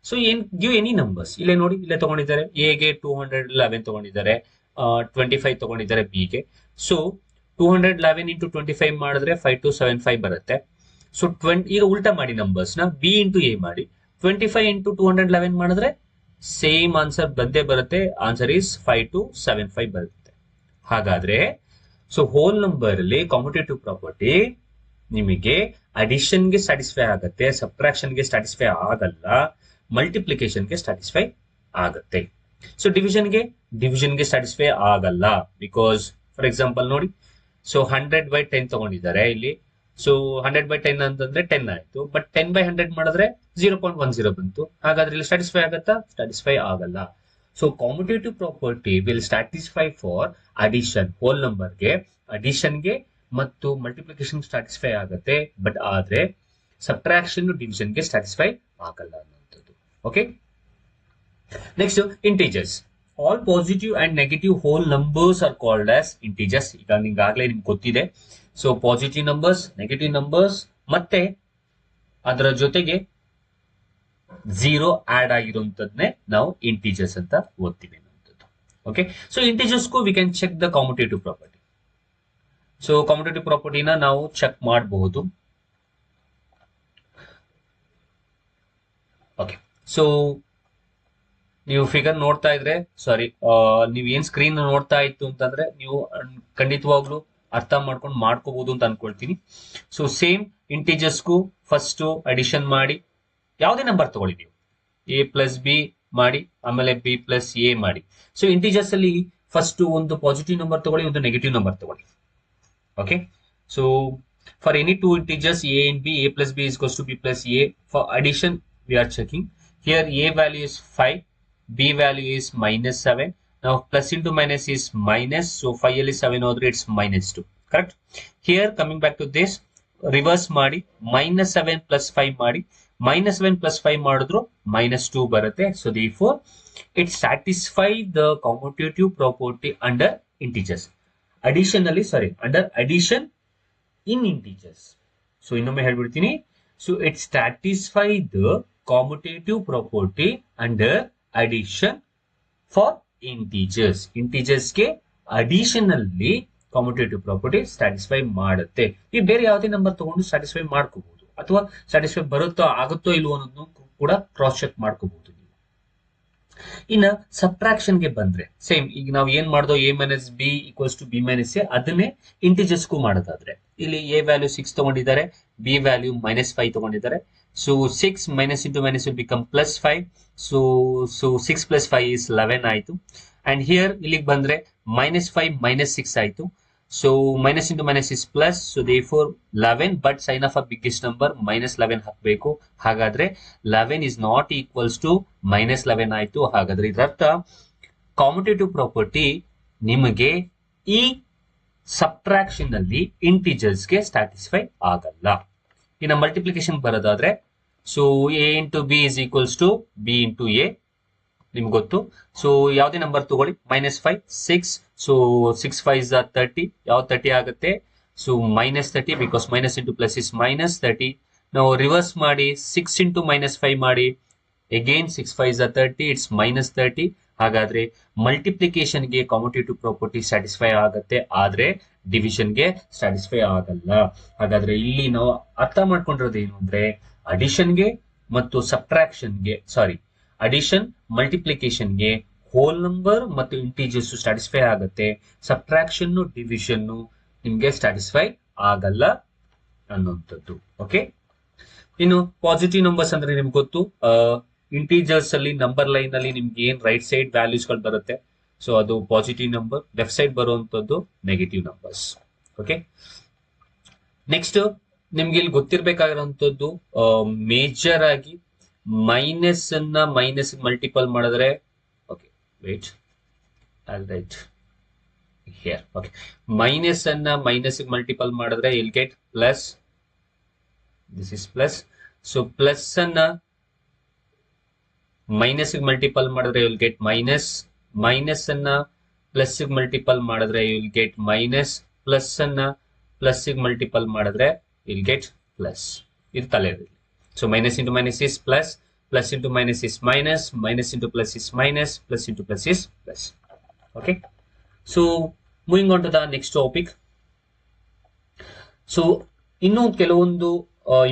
So ಏನ್ give any numbers, ಇಲ್ಲೇ ನೋಡಿ, ಇಲ್ಲೇ ತಗೊಂಡಿದ್ದಾರೆ ಎ ಗೆ 211 ತಗೊಂಡಿದ್ದಾರೆ, 25 ತಗೊಂಡಿದ್ದಾರೆ ಬಿ ಗೆ. ಸೊ 211 ಇಂಟು 25 ಮಾಡಿದ್ರೆ 5275 ಬರುತ್ತೆ. ಸೊ ಈಗ ಉಲ್ಟಾ ಮಾಡಿ ನಂಬರ್ಸ್ ನ, ಬಿ ಇಂಟು ಎ ಮಾಡಿ, 25 ಇಂಟು 211 ಮಾಡಿದ್ರೆ ಸೇಮ್ ಆನ್ಸರ್ ಬಂದೇ ಬರುತ್ತೆ. ಆನ್ಸರ್ ಈಸ್ 5275 ಬರುತ್ತೆ. ಹಾಗಾದ್ರೆ ಸೊ ಹೋಲ್ ನಂಬರ್ ಅಲ್ಲಿ ಕಾಂಪಿಟೇಟಿವ್ ಪ್ರಾಪರ್ಟಿ ನಿಮಗೆ ಅಡಿಷನ್ ಗೆ ಸ್ಯಾಟಿಸ್ಫೈ ಆಗುತ್ತೆ, ಸಬ್ಟ್ರಾಕ್ಷನ್ ಗೆ ಸ್ಯಾಟಿಸ್ಫೈ ಆಗಲ್ಲ, ಮಲ್ಟಿಪ್ಲಿಕೇಶನ್ ಗೆ ಸ್ಯಾಟಿಸ್ಫೈ ಆಗುತ್ತೆ. ಸೊ ಡಿವಿಷನ್ ಗೆ ಸ್ಯಾಟಿಸ್ಫೈ ಆಗಲ್ಲ, ಬಿಕಾಸ್ ಫಾರ್ ಎಕ್ಸಾಂಪಲ್ ನೋಡಿ, ಸೊ 100/10 ತಗೊಂಡಿದ್ದಾರೆ ಇಲ್ಲಿ. ಸೊ 100/10 ಅಂತಂದ್ರೆ 10 ಆಯ್ತು, ಬಟ್ 10/100 ಮಾಡಿದ್ರೆ 0.10 ಬಂತು. ಹಾಗಾದ್ರೆ ಇಲ್ಲಿ ಸ್ಯಾಟಿಸ್ಫೈ ಆಗತ್ತಾ? ಸ್ಯಾಟಿಸ್ಫೈ ಆಗಲ್ಲ. So commutative property will satisfy for addition, whole ನಂಬರ್ಗೆ ಅಡಿಷನ್ಗೆ ಮತ್ತು ಮಲ್ಟಿಪ್ಲಿಕೇಶನ್ ಸ್ಯಾಟಿಸ್ಫೈ ಆಗುತ್ತೆ, ಬಟ್ ಆದ್ರೆ ಸಬ್ಟ್ರಾಕ್ಷನ್ ಡಿವಿಷನ್ಗೆ ಸ್ಯಾಟಿಸ್ಫೈ ಆಗಲ್ಲ ಅನ್ನುವಂಥದ್ದು. Okay, next integers. All positive and negative whole numbers are called as integers. ಈಗ ನಿಮ್ಗಾಗ್ಲೇ ನಿಮ್ಗೆ ಗೊತ್ತಿದೆ. So positive numbers, negative numbers ಮತ್ತೆ ಅದರ ಜೊತೆಗೆ 0 ಆಡ್ ಆಗಿರುವಂತದ್ನೇ ನಾವು ಇಂಟೀಜರ್ಸ್ ಅಂತ ಓದ್ತೀವಿ ಅನ್ನುವಂಥದ್ದು. ಓಕೆ, ಸೊ ಇಂಟೀಜರ್ಸ್ಗೂ we can check the competitive property. So competitive ಪ್ರಾಪರ್ಟಿನ ನಾವು ಚೆಕ್ ಮಾಡಬಹುದು. ಓಕೆ, ಸೊ ನೀವು ಫಿಗರ್ ನೋಡ್ತಾ ಇದ್ರೆ ಸಾರಿ ನೀವು ಏನ್ ಸ್ಕ್ರೀನ್ ನೋಡ್ತಾ ಇತ್ತು ಅಂತಂದ್ರೆ ನೀವು ಖಂಡಿತವಾಗ್ಲೂ ಅರ್ಥ ಮಾಡ್ಕೊಂಡು ಮಾಡ್ಕೋಬಹುದು ಅಂತ ಅನ್ಕೊಳ್ತೀನಿ. ಸೊ ಸೇಮ್ ಇಂಟಿಜರ್ಸ್ಗೂ ಫಸ್ಟ್ ಅಡಿಷನ್ ಮಾಡಿ ಯಾವುದೇ ನಂಬರ್ ತಗೊಳ್ಳಿ ನೀವು ಎ ಪ್ಲಸ್ ಬಿ ಮಾಡಿ ಆಮೇಲೆ ಬಿ ಪ್ಲಸ್ ಎ ಮಾಡಿ. ಸೊ ಇಂಟಿಜರ್ಸ್ ಅಲ್ಲಿ ಫಸ್ಟ್ ಒಂದು ಪಾಸಿಟಿವ್ ನಂಬರ್ ತಗೊಳ್ಳಿ, ಒಂದು ನೆಗೆಟಿವ್ ನಂಬರ್ ತಗೊಳ್ಳಿ. Okay, so for any two integers a and b, a plus b is equals to b plus a. For addition we are checking here, a value is 5, b value is -7. Now plus into minus is minus, so 5 ಅಲ್ಲಿ 7 ಹೋದ್ರೆ it's -2. Correct. Here coming back to this, reverse ಮಾಡಿ -7 plus 5 ಮಾಡಿ, -7 plus 5 ಮಾಡಿದ್ರು -2 ಬರುತ್ತೆ. So therefore it satisfy the commutative property under integers. Additionally, sorry, under addition in integers. So ಇನ್ನೊಮ್ಮೆ ಹೇಳ್ಬಿಡ್ತೀನಿ. So it satisfy the commutative property under addition for integers. Integers ಗೆ additionally commutative property satisfy ಮಾಡುತ್ತೆ. ಈ ಬೇರೆ ಯಾವುದೇ number ತಗೊಂಡು satisfy ಮಾಡ್ಕೋಬಹುದು, ಅಥವಾ satisfy ಬರುತ್ತೋ ಆಗುತ್ತೋ ಇಲ್ವೋ ಅನ್ನೋದನ್ನು ಕೂಡ ಕ್ರಾಸ್ ಚೆಕ್ ಮಾಡ್ಕೋಬಹುದು. ಇನ್ನ ಸಬ್ಟ್ರಾಕ್ಷನ್ ಗೆ ಬಂದ್ರೆ ಸೇಮ್, ಈಗ ನಾವು ಏನ್ ಮಾಡ್ದೋ a minus b equals to b minus a, ಅದನ್ನೇ ಇಂಟಿಜರ್ಸ್ಗೂ ಮಾಡೋದಾದ್ರೆ ಇಲ್ಲಿ a ವ್ಯಾಲ್ಯೂ 6 ತಗೊಂಡಿದ್ದಾರೆ, b ವ್ಯಾಲ್ಯೂ -5 ತಗೊಂಡಿದ್ದಾರೆ. So 6 minus into minus will become +5. So 6 + 5 is 11 ಆಯ್ತು. ಅಂಡ್ ಹಿಯರ್ ಇಲ್ಲಿಗೆ ಬಂದ್ರೆ -5 -6 ಆಯ್ತು. So minus into minus is plus, so therefore 11, but sign of a biggest number -11 ಹಾಕಬೇಕು. ಹಾಗಾದ್ರೆ 11 is not equals to -11 ಆಯ್ತು. ಹಾಗಾದ್ರೆ ಇದರರ್ಥ ಕಾಮ್ಯುಟೇಟಿವ್ ಪ್ರಾಪರ್ಟಿ ನಿಮಗೆ ಈ ಸಬ್ಟ್ರಾಕ್ಷನ್ ನಲ್ಲಿ ಇಂಟಿಜರ್ಸ್ ಗೆ ಸ್ಯಾಟಿಸ್ಫೈ ಆಗಲ್ಲ. ಇನ್ನು ಮಲ್ಟಿಪ್ಲಿಕೇಶನ್ ಬರೋದಾದ್ರೆ, so a into b is equals to b into a, ನಿಮ್ಗೆ ಗೊತ್ತು. ಸೊ ಯಾವುದೇ ನಂಬರ್ ತಗೊಳ್ಳಿ, -5 6, ಸೊ 6 5 is 30, ಯಾವ 30 ಆಗುತ್ತೆ? So -30, because minus into plus is -30. ನಾವು ರಿವರ್ಸ್ ಮಾಡಿ 6 ಇಂಟು -5 ಮಾಡಿ, ಅಗೇನ್ 6 5 is 30, ಇಟ್ಸ್ -30. ಹಾಗಾದ್ರೆ ಮಲ್ಟಿಪ್ಲಿಕೇಶನ್ ಗೆ ಕಾಮ್ಯುಟೇಟಿವ್ ಪ್ರಾಪರ್ಟಿ ಸ್ಯಾಟಿಸ್ಫೈ ಆಗುತ್ತೆ, ಆದ್ರೆ ಡಿವಿಷನ್ ಗೆ ಸ್ಯಾಟಿಸ್ಫೈ ಆಗಲ್ಲ. ಹಾಗಾದ್ರೆ ಇಲ್ಲಿ ನಾವು ಅರ್ಥ ಮಾಡ್ಕೊಂಡಿರೋದು ಏನು ಅಂದ್ರೆ, ಅಡಿಷನ್ ಗೆ ಮತ್ತು ಸಬ್ಟ್ರಾಕ್ಷನ್ ಗೆ, ಸಾರಿ, ಅಡಿಷನ್ ಮಲ್ಟಿಪ್ಲಿಕೇಶನ್ ಗೆ ಹೋಲ್ ನಂಬರ್ ಮತ್ತು ಇಂಟಿಜರ್ಸ್ ಸ್ಯಾಟಿಸ್ಫೈ ಆಗುತ್ತೆ, ಸಬ್ಟ್ರಾಕ್ಷನ್ ಡಿವಿಷನ್ ನಿಮ್ಗೆ ಸ್ಯಾಟಿಸ್ಫೈ ಆಗಲ್ಲ ಅನ್ನುವಂಥದ್ದು. ಓಕೆ, ಇನ್ನು ಪಾಸಿಟಿವ್ ನಂಬರ್ಸ್ ಅಂದ್ರೆ ನಿಮ್ಗೆ ಗೊತ್ತು, ಇಂಟಿಜರ್ಸ್ ಅಲ್ಲಿ ನಂಬರ್ ಲೈನ್ ಅಲ್ಲಿ ನಿಮ್ಗೆ ಏನ್ ರೈಟ್ ಸೈಡ್ ವ್ಯಾಲ್ಯೂಸ್ ಗಳು ಬರುತ್ತೆ, ಸೊ ಅದು ಪಾಸಿಟಿವ್ ನಂಬರ್, ಲೆಫ್ಟ್ ಸೈಡ್ ಬರುವಂತದ್ದು ನೆಗೆಟಿವ್ ನಂಬರ್ಸ್. ಓಕೆ, ನೆಕ್ಸ್ಟ್ ನಿಮ್ಗೆ ಇಲ್ಲಿ ಗೊತ್ತಿರ್ಬೇಕಾಗಿರುವಂತದ್ದು ಮೇಜರ್ ಆಗಿ ಮೈನಸ್ ಅನ್ನ ಮೈನಸ್ ಮಲ್ಟಿಪಲ್ ಮಾಡಿದ್ರೆ, okay wait I'll write here. Okay, minus ಅನ್ನ ಮೈನಸ್ ಮಲ್ಟಿಪಲ್ ಮಾಡಿದ್ರೆ will get plus, this is plus. So plus ಅನ್ನ ಮೈನಸ್ ಮಲ್ಟಿಪಲ್ ಮಾಡಿದ್ರೆ ವಿಲ್ ಗೆಟ್ ಮೈನಸ್, ಮೈನಸ್ ಅನ್ನ ಪ್ಲಸ್ ಮಲ್ಟಿಪಲ್ ಮಾಡಿದ್ರೆ ವಿಲ್ ಗೆಟ್ ಮೈನಸ್, ಪ್ಲಸ್ ಅನ್ನ plus multiple ಮಾಡಿದ್ರೆ will get plus. ಇದು ತಲೆಯಲ್ಲಿ. So minus into minus is plus, plus into minus is minus, minus into plus is minus, plus into plus is plus. Okay. So moving on to the next topic. So ಇನ್ನು ಕೆಲವೊಂದು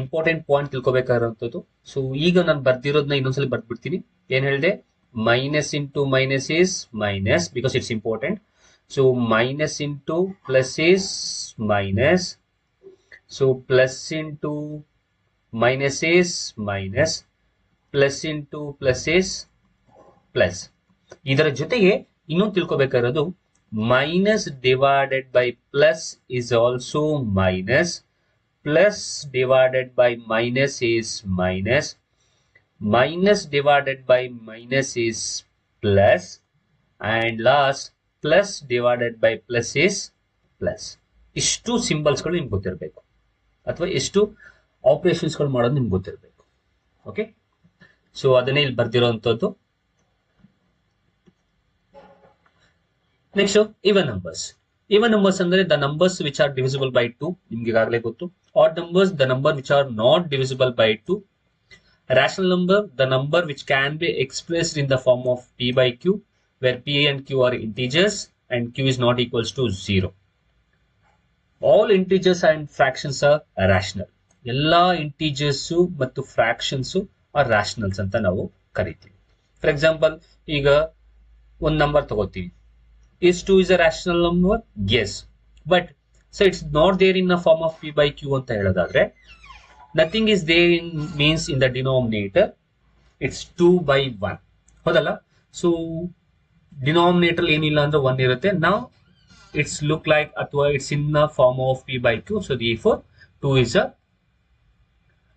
important point ತಿಳ್ಕೊಬೇಕಾಗಿರುವಂತದ್ದು. So ಈಗ ನಾನು ಬರ್ದಿರೋದನ್ನ ಇನ್ನೊಂದ್ಸಲ ಬರ್ದ್ಬಿಡ್ತೀನಿ. ಏನ್ ಹೇಳಿದೆ? Minus into minus is minus, because it's important. So minus into plus is minus, so plus into minus is minus, plus into plus is plus. ಇದರ ಜೊತೆಗೆ ಇನ್ನೊಂದು ತಿಳ್ಕೊಬೇಕಾಗಿರೋದು, minus divided by plus is also minus, plus divided by minus is minus, minus divided by minus is plus, and last plus divided by plus is plus. ಇಷ್ಟು ಸಿಂಬಲ್ಸ್ಗಳು ನಿಮ್ಗೆ ಗೊತ್ತಿರಬೇಕು, ಅಥವಾ ಎಷ್ಟು ಆಪರೇಷನ್ಸ್ ಗಳು ಮಾಡೋದು ನಿಮ್ಗೆ ಗೊತ್ತಿರಬೇಕು. ಓಕೆ, ಸೊ ಅದನ್ನೇ ಇಲ್ಲಿ ಬರ್ದಿರೋಂಥದ್ದು. Next even numbers. Even numbers ಅಂದ್ರೆ the numbers which are divisible by 2, ನಿಮ್ಗೆ ಈಗಾಗಲೇ ಗೊತ್ತು. Odd numbers the number which are not divisible by 2. Rational number the number which can be expressed in the form of p by q, where p and q are integers and q is not equals to 0. All integers and fractions are rational. ಎಲ್ಲಾ integers ಮತ್ತು fractions R ರಾಷನಲ್ಸ್ ಅಂತ ನಾವು ಕರಿತೀವಿ. For example ಈಗ ಒಂದು number ತಗೋತೀವಿ. Is 2 is a rational number? Yes. But so it's not there in the form of p by q ಅಂತ ಹೇಳೋದಾದ್ರೆ nothing is there in means in the denominator. It's 2 by 1. ಹೌದಲ್ಲ? So denominator ಏನಿಲ್ಲ ಅಂದ್ರೆ 1 ಇರುತ್ತೆ. Now it's look like ಅಥವಾ it's in the form of p by q. So therefore 2 is a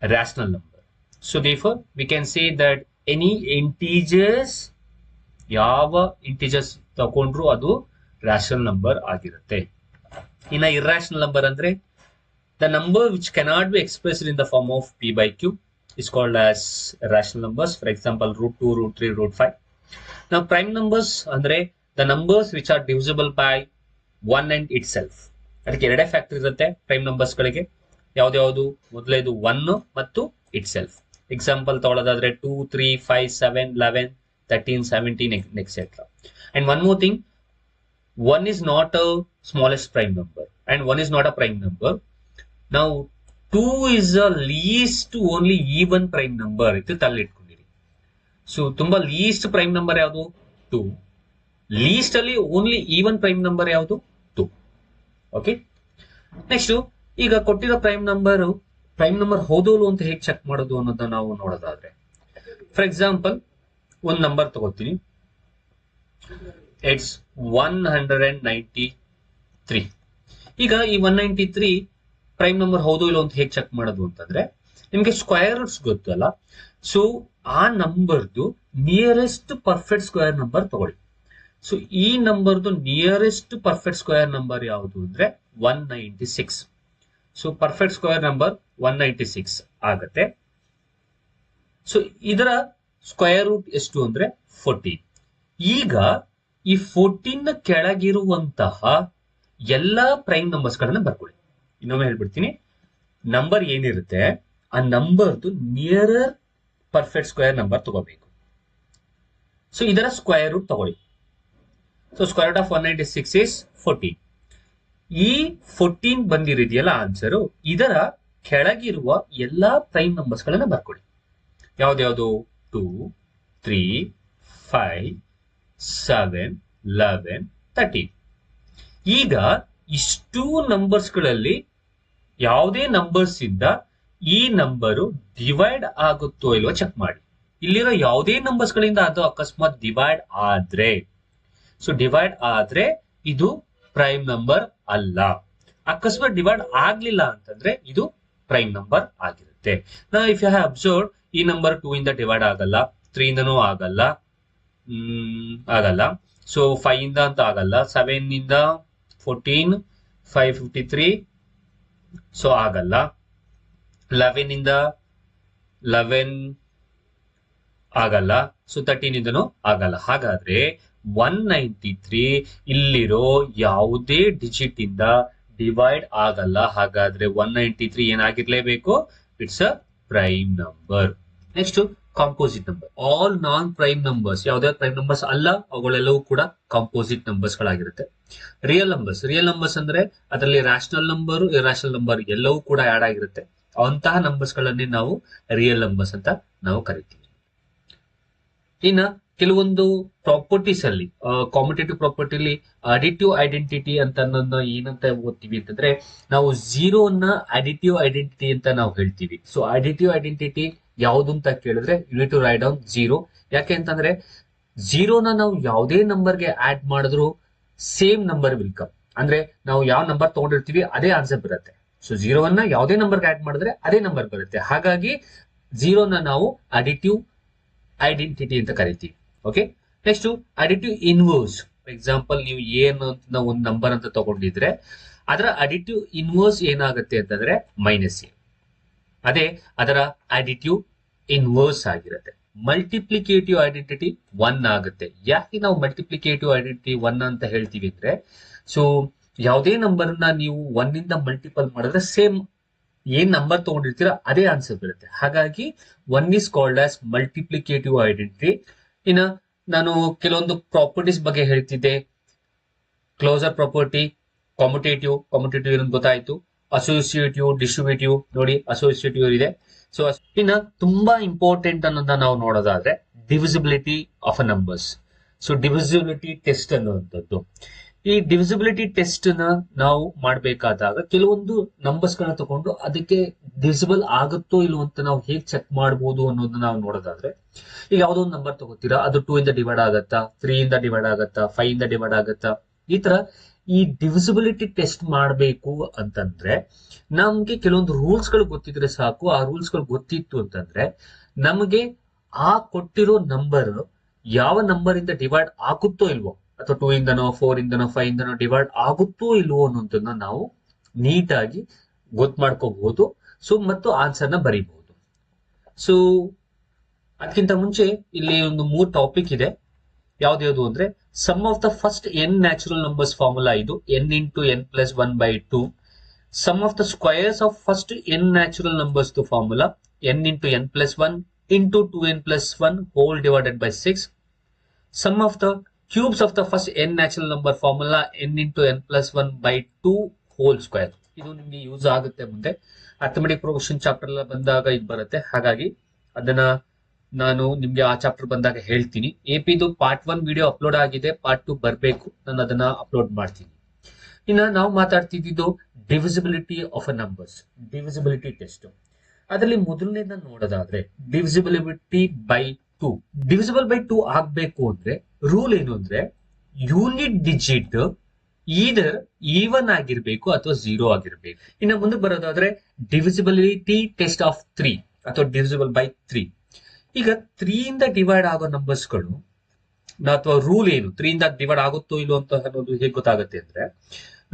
rational number. So therefore we can say that any integers ಯಾವ integers ತಗೊಂಡ್ರು ಅದು rational number ಆಗಿರುತ್ತೆ. ಇನ್ನ irrational number ಅಂದ್ರೆ the number which cannot be expressed in the form of p by q is called as rational numbers. For example √2, √3, √5. ನಾವು prime numbers ಅಂದ್ರೆ the numbers which are divisible by 1 and itself. ಅದಕ್ಕೆ ಎರಡೇ factor ಇರುತ್ತೆ prime numbers ಗಳಿಗೆ. ಯಾವ್ದು ಮೊದಲೇದು 1 ಮತ್ತು it self. Example ತಗೊಳ್ಳೋದಾದ್ರೆ 2, 3, 5, 7, 11, 13, 17, etc. And one more thing, 1 is not a smallest prime number and 1 is not a prime number. Now 2 is a least only even prime number. ಇದು ತಲೆ ಇಟ್ಕೊಂಡಿರಿ. So ತುಂಬಾ list prime number ಯಾವುದು? 2. List ಅಲ್ಲಿ only even prime number ಯಾವುದು? 2. Okay, next ಈಗ ಕೊಟ್ಟಿರೋ prime number ಹೌದೋಲು ಅಂತ ಹೇಗೆ ಚೆಕ್ ಮಾಡೋದು ಅನ್ನೋದನ್ನ ನಾವು ನೋಡೋದಾದ್ರೆ, ಫಾರ್ ಎಕ್ಸಾಂಪಲ್ ಒಂದು ನಂಬರ್ ತಗೋತೀನಿ. ಇಟ್ಸ್ 193. ಈಗ ಈ 193 ಪ್ರೈಮ್ ನಂಬರ್ ಹೌದು ಇಲ್ಲ ಅಂತ ಹೇಗೆ ಚೆಕ್ ಮಾಡೋದು ಅಂತಂದ್ರೆ, ನಿಮ್ಗೆ ಸ್ಕ್ವೇರ್ ರೂಟ್ಸ್ ಗೊತ್ತಲ್ಲ. ಸೊ ಆ ನಂಬರ್ದು ನಿಯರೆಸ್ಟ್ ಪರ್ಫೆಕ್ಟ್ ಸ್ಕ್ವೇರ್ ನಂಬರ್ ತಗೊಳ್ಳಿ. ಸೊ ಈ ನಂಬರ್ದು ನಿಯರೆಸ್ಟ್ ಪರ್ಫೆಕ್ಟ್ ಸ್ಕ್ವೇರ್ ನಂಬರ್ ಯಾವುದು ಅಂದ್ರೆ 196. ಸೊ ಪರ್ಫೆಕ್ಟ್ ಸ್ಕ್ವೇರ್ ನಂಬರ್ 196 ಆಗತ್ತೆ. ಸೊ ಇದರ ಸ್ಕ್ವೇರ್ ರೂಟ್ ಎಷ್ಟು ಅಂದ್ರೆ 14. ಈಗ ಈ 14 ಕೆಳಗಿರುವಂತಹ ಎಲ್ಲಾ ಪ್ರೈಮ್ ನಂಬರ್ಸ್ ಗಳನ್ನ ಬರ್ಕೊಳ್ಳಿ. ಇನ್ನೊಮ್ಮೆ ಹೇಳ್ಬಿಡ್ತೀನಿ, ನಂಬರ್ ಏನಿರುತ್ತೆ ಆ ನಂಬರ್ದು ನಿಯರರ್ ಪರ್ಫೆಕ್ಟ್ ಸ್ಕ್ವೇರ್ ನಂಬರ್ ತಗೋಬೇಕು. ಸೊ ಇದರ ಸ್ಕ್ವೇರ್ ರೂಟ್ ತಗೊಳ್ಳಿ. So square root of 196 is 14. ಈ 14 ಬಂದಿರಿದೆಯಲ್ಲ ಆನ್ಸರು, ಇದರ ಕೆಳಗಿರುವ ಎಲ್ಲಾ ಪ್ರೈಮ್ ನಂಬರ್ಸ್ ಗಳನ್ನ ಬರ್ಕೊಳ್ಳಿ. ಯಾವ್ದು? 2, 3, 5, 7, 11, 13. ಈಗ ಇಷ್ಟು ನಂಬರ್ಸ್ ಗಳಲ್ಲಿ ಯಾವುದೇ ನಂಬರ್ಸ್ ಇಂದ ಈ ನಂಬರು ಡಿವೈಡ್ ಆಗುತ್ತೋ ಇಲ್ವೋ ಚೆಕ್ ಮಾಡಿ. ಇಲ್ಲಿರೋ ಯಾವುದೇ ನಂಬರ್ಸ್ ಗಳಿಂದ ಅದು ಅಕಸ್ಮಾತ್ ಡಿವೈಡ್ ಆದ್ರೆ, ಸೊ ಡಿವೈಡ್ ಆದ್ರೆ ಇದು ಪ್ರೈಮ್ ನಂಬರ್ ಅಲ್ಲ. ಅಕಸ್ಮಾತ್ ಡಿವೈಡ್ ಆಗ್ಲಿಲ್ಲ ಅಂತಂದ್ರೆ ಇದು ಪ್ರೈಮ್ ನಂಬರ್ ಆಗಿರುತ್ತೆ. ನಾ ಇಫ್ ಯು ಹ್ಯಾವ್ ಅಬ್ಸರ್ವ್, ಈ ನಂಬರ್ 2 ಇಂದ ಡಿವೈಡ್ ಆಗಲ್ಲ, 3 ಇಂದನೂ ಆಗಲ್ಲ, ಸೊ 5 ಇಂದ ಅಂತ ಆಗಲ್ಲ, 7 ಇಂದ 14, 553 ಸೊ ಆಗಲ್ಲ, 11 ಇಂದ 11 ಆಗಲ್ಲ, ಸೊ 13 ಇಂದನೂ ಆಗಲ್ಲ. ಹಾಗಾದ್ರೆ 193 ಇಲ್ಲಿರೋ ಯಾವುದೇ ಡಿಜಿಟ್ ಇಂದ ಡಿವೈಡ್ ಆಗಲ್ಲ. ಹಾಗಾದ್ರೆ 193 ಏನಾಗಿರ್ಲೇಬೇಕು? It's a prime number. Next composite number. All non prime numbers, ಯಾವುದೇ ಪ್ರೈಮ್ ನಂಬರ್ಸ್ ಅಲ್ಲ, ಅವುಗಳೆಲ್ಲವೂ ಕೂಡ ಕಾಂಪೋಸಿಟ್ ನಂಬರ್ಸ್ ಗಳಾಗಿರುತ್ತೆ. ರಿಯಲ್ ನಂಬರ್ಸ್ ಅಂದ್ರೆ ಅದರಲ್ಲಿ ರ್ಯಾಷನಲ್ ನಂಬರ್, ಇರ್ರಾಷನಲ್ ನಂಬರ್ ಎಲ್ಲವೂ ಕೂಡ ಆಡ್ ಆಗಿರುತ್ತೆ. ಅಂತಹ ನಂಬರ್ಸ್ ಗಳನ್ನೇ ನಾವು ರಿಯಲ್ ನಂಬರ್ಸ್ ಅಂತ ನಾವು ಕರಿತೀವಿ. ಇನ್ನ ಕೆಲವೊಂದು ಪ್ರಾಪರ್ಟೀಸ್ ಅಲ್ಲಿ, ಕಾಂಪಿಟೇಟಿವ್ ಪ್ರಾಪರ್ಟಿಲಿ ಅಡಿಟಿವ್ ಐಡೆಂಟಿಟಿ ಅಂತ ಏನಂತ ಓದ್ತೀವಿ ಅಂತಂದ್ರೆ, ನಾವು ಝೀರೋನ ಅಡಿಟಿವ್ ಐಡೆಂಟಿಟಿ ಅಂತ ನಾವು ಹೇಳ್ತೀವಿ. ಸೊ ಅಡಿಟಿವ್ ಐಡೆಂಟಿಟಿ ಯಾವುದು ಅಂತ ಕೇಳಿದ್ರೆ ಯೂನಿಟ್ ಟು ರೈಟ್ ಡೌನ್ 0. ಯಾಕೆ ಅಂತಂದ್ರೆ ಝೀರೋನ ನಾವು ಯಾವುದೇ ನಂಬರ್ಗೆ ಆಡ್ ಮಾಡಿದ್ರು ಸೇಮ್ ನಂಬರ್ ವಿಲ್ ಕಮ್. ಅಂದ್ರೆ ನಾವು ಯಾವ ನಂಬರ್ ತಗೊಂಡಿರ್ತೀವಿ ಅದೇ ಆನ್ಸರ್ ಬರುತ್ತೆ. ಸೊ ಝೀರೋವನ್ನ ಯಾವುದೇ ನಂಬರ್ಗೆ ಆಡ್ ಮಾಡಿದ್ರೆ ಅದೇ ನಂಬರ್ ಬರುತ್ತೆ. ಹಾಗಾಗಿ ಝೀರೋನ ನಾವು ಅಡಿಟಿವ್ ಐಡೆಂಟಿಟಿ ಅಂತ ಕರಿತೀವಿ. Okay, next additive inverse. For example, ನೀವು ಏನು ಅಂತ ಒಂದು ನಂಬರ್ ಅಂತ ತಗೊಂಡಿದ್ರೆ ಅದರ ಅಡಿಟಿವ್ ಇನ್ವರ್ಸ್ ಏನಾಗುತ್ತೆ ಅಂತಂದ್ರೆ -a. ಅದೇ ಅದರ ಅಡಿಟಿವ್ ಇನ್ವರ್ಸ್ ಆಗಿರುತ್ತೆ. ಮಲ್ಟಿಪ್ಲಿಕೇಟಿವ್ ಐಡೆಂಟಿಟಿ 1 ಆಗುತ್ತೆ. ಯಾಕೆ ನಾವು ಮಲ್ಟಿಪ್ಲಿಕೇಟಿವ್ ಐಡೆಂಟಿಟಿ 1 ಅಂತ ಹೇಳ್ತೀವಿ ಅಂದ್ರೆ, ಸೊ ಯಾವುದೇ ನಂಬರ್ನ ನೀವು 1 ಇಂದ ಮಲ್ಟಿಪಲ್ ಮಾಡಿದ್ರೆ ಸೇಮ್ ಏನ್ ನಂಬರ್ ತಗೊಂಡಿರ್ತೀರಾ ಅದೇ ಆನ್ಸರ್ ಬರುತ್ತೆ. ಹಾಗಾಗಿ 1 is called as multiplicative identity. ಇನ್ನು ನಾನು ಕೆಲವೊಂದು ಪ್ರಾಪರ್ಟೀಸ್ ಬಗ್ಗೆ ಹೇಳ್ತಿದ್ದೆ. ಕ್ಲೋಸರ್ ಪ್ರಾಪರ್ಟಿ, ಕಾಮ್ಯುಟೇಟಿವ್ ಏನಂತ ಗೊತ್ತಾಯ್ತು. ಅಸೋಸಿಯೇಟಿವ್, ಡಿಸ್ಟ್ರಿಬ್ಯೂಟಿವ್, ನೋಡಿ ಅಸೋಸಿಯೇಟಿವ್ ಇದೆ. ಸೊ ಇನ್ನ ತುಂಬಾ ಇಂಪಾರ್ಟೆಂಟ್ ಅನ್ನೋದನ್ನ ನಾವು ನೋಡೋದಾದ್ರೆ divisibility of a numbers. So divisibility test ಅನ್ನುವಂಥದ್ದು. ಈ ಡಿವಿಸಿಬಿಲಿಟಿ ಟೆಸ್ಟ್ ನ ನಾವು ಮಾಡಬೇಕಾದಾಗ ಕೆಲವೊಂದು ನಂಬರ್ಸ್ ಗಳನ್ನ ತಗೊಂಡು ಅದಕ್ಕೆ ಡಿವಿಸಿಬಲ್ ಆಗುತ್ತೋ ಇಲ್ವೋ ಅಂತ ನಾವು ಹೇಗೆ ಚೆಕ್ ಮಾಡಬಹುದು ಅನ್ನೋದನ್ನ ನಾವು ನೋಡೋದಾದ್ರೆ, ಈಗ ಯಾವುದೋ ಒಂದು ನಂಬರ್ ತಗೋತೀರಾ, ಅದು 2 ಇಂದ ಡಿವೈಡ್ ಆಗತ್ತಾ, 3 ಇಂದ ಡಿವೈಡ್ ಆಗತ್ತಾ, 5 ಇಂದ ಡಿವೈಡ್ ಆಗತ್ತಾ, ಈ ತರ ಈ ಡಿವಿಸಿಬಿಲಿಟಿ ಟೆಸ್ಟ್ ಮಾಡಬೇಕು ಅಂತಂದ್ರೆ ನಮ್ಗೆ ಕೆಲವೊಂದು ರೂಲ್ಸ್ ಗಳು ಗೊತ್ತಿದ್ರೆ ಸಾಕು. ಆ ರೂಲ್ಸ್ ಗಳು ಗೊತ್ತಿತ್ತು ಅಂತಂದ್ರೆ ನಮಗೆ ಆ ಕೊಟ್ಟಿರೋ ನಂಬರ್ ಯಾವ ನಂಬರ್ ಇಂದ ಡಿವೈಡ್ ಆಗುತ್ತೋ ಇಲ್ವೋ, ಅಥವಾ 2 ಇಂದನೋ 4 ಇಂದನೋ 5 ಇಂದನೋ ಡಿವೈಡ್ ಆಗುತ್ತೋ ಇಲ್ವೋ ಅನ್ನೋದನ್ನ ನಾವು ನೀಟಾಗಿ ಗೊತ್ತು ಮಾಡ್ಕೋಬಹುದು. ಸೊ ಮತ್ತು ಆನ್ಸರ್ನ ಬರೀಬಹುದು. ಸೊ ಅದಕ್ಕಿಂತ ಮುಂಚೆ ಇಲ್ಲಿ ಒಂದು 3 ಟಾಪಿಕ್ ಇದೆ. ಯಾವ್ದು ಅಂದ್ರೆ sum of the first n natural numbers formula ಇದು, n into n plus 1/2. Sum of the squares of first n natural numbers formula n into n plus 1 into 2n plus 1 whole divided by 6. Sum of the cubes of the first n natural number formula n into n plus 1 by 2 whole square. ಇದು ನಿಮಗೆ use ಆಗುತ್ತೆ ಮುಂದೆ arithmetic progression chapter ಎಲ್ಲ ಬಂದಾಗ ಇದು ಬರುತ್ತೆ. ಹಾಗಾಗಿ ಅದನ್ನ ನಾನು ನಿಮ್ಗೆ ಆ ಚಾಪ್ಟರ್ ಬಂದಾಗ ಹೇಳ್ತೀನಿ. ಎಪಿದು ಪಾರ್ಟ್ 1 ವಿಡಿಯೋ ಅಪ್ಲೋಡ್ ಆಗಿದೆ, ಪಾರ್ಟ್ 2 ಬರಬೇಕು, ನಾನು ಅದನ್ನ ಅಪ್ಲೋಡ್ ಮಾಡ್ತೀನಿ. ಇನ್ನು ನಾವು ಮಾತಾಡ್ತಿದ್ದು divisibility of a numbers, divisibility test. ಅದರಲ್ಲಿ ಮೊದಲನೇದ ನೋಡೋದಾದ್ರೆ ಡಿವಿಸಿಬಿಲಿಟಿ ಬೈ 2. ಡಿವಿಸಿಬಲ್ ಬೈ 2 ಆಗ್ಬೇಕು ಅಂದ್ರೆ ರೂಲ್ ಏನು ಅಂದ್ರೆ ಯೂನಿಟ್ ಡಿಜಿಟ್ ಈದರ್ ಈವನ್ ಆಗಿರ್ಬೇಕು ಅಥವಾ 0 ಆಗಿರ್ಬೇಕು. ಇನ್ನು ಮುಂದಕ್ಕೆ ಬರೋದಾದ್ರೆ ಡಿವಿಸಿಬಿಲಿಟಿ ಟೆಸ್ಟ್ ಆಫ್ 3 ಅಥವಾ ಡಿವಿಸಿಬಲ್ ಬೈ 3. ಈಗ 3 ಇಂದ ಡಿವೈಡ್ ಆಗೋ ನಂಬರ್ಸ್ ಗಳು ಅಥವಾ ರೂಲ್ ಏನು, 3 ಇಂದ ಡಿವೈಡ್ ಆಗುತ್ತೋ ಇಲ್ಲೋ ಅಂತ ಅನ್ನೋದು ಹೇಗೆ ಗೊತ್ತಾಗುತ್ತೆ ಅಂದ್ರೆ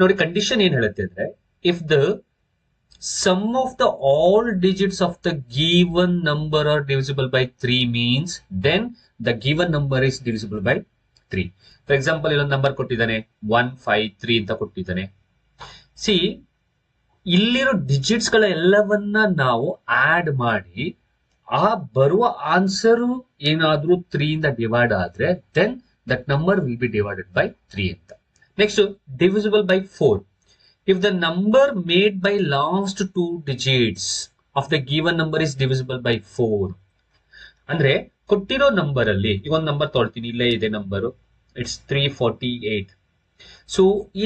ನೋಡಿ, ಕಂಡೀಷನ್ ಏನ್ ಹೇಳುತ್ತೆ ಅಂದ್ರೆ if the sum of the all digits of the given number are divisible by 3 means then the given number is divisible by 3. For example, ಇಲ್ಲೊಂದು ನಂಬರ್ ಕೊಟ್ಟಿದ್ದಾನೆ 1 5 3 ಅಂತ ಕೊಟ್ಟಿದ್ದಾನೆ. ಸಿ ಇಲ್ಲಿರೋ ಡಿಜಿಟ್ಸ್ ಗಳ ಎಲ್ಲವನ್ನ ನಾವು ಆಡ್ ಮಾಡಿ ಆ ಬರುವ ಆನ್ಸರ್ ಏನಾದ್ರೂ 3 ಇಂದ ಡಿವೈಡ್ ಆದ್ರೆ then that number will be divided by 3 ಅಂತ. Next divisible by 4. If the number made by last 2 digits of the given number is divisible by 4. ಅಂದ್ರೆ ಕೊಟ್ಟಿರೋ ನಂಬರ್ ಅಲ್ಲಿ ಈಗ ಒಂದು ನಂಬರ್ ತೊಳ್ತೀನಿ, ಇಲ್ಲೇ ಇದೆ ನಂಬರು, ಇಟ್ಸ್ 348. ಸೊ ಈ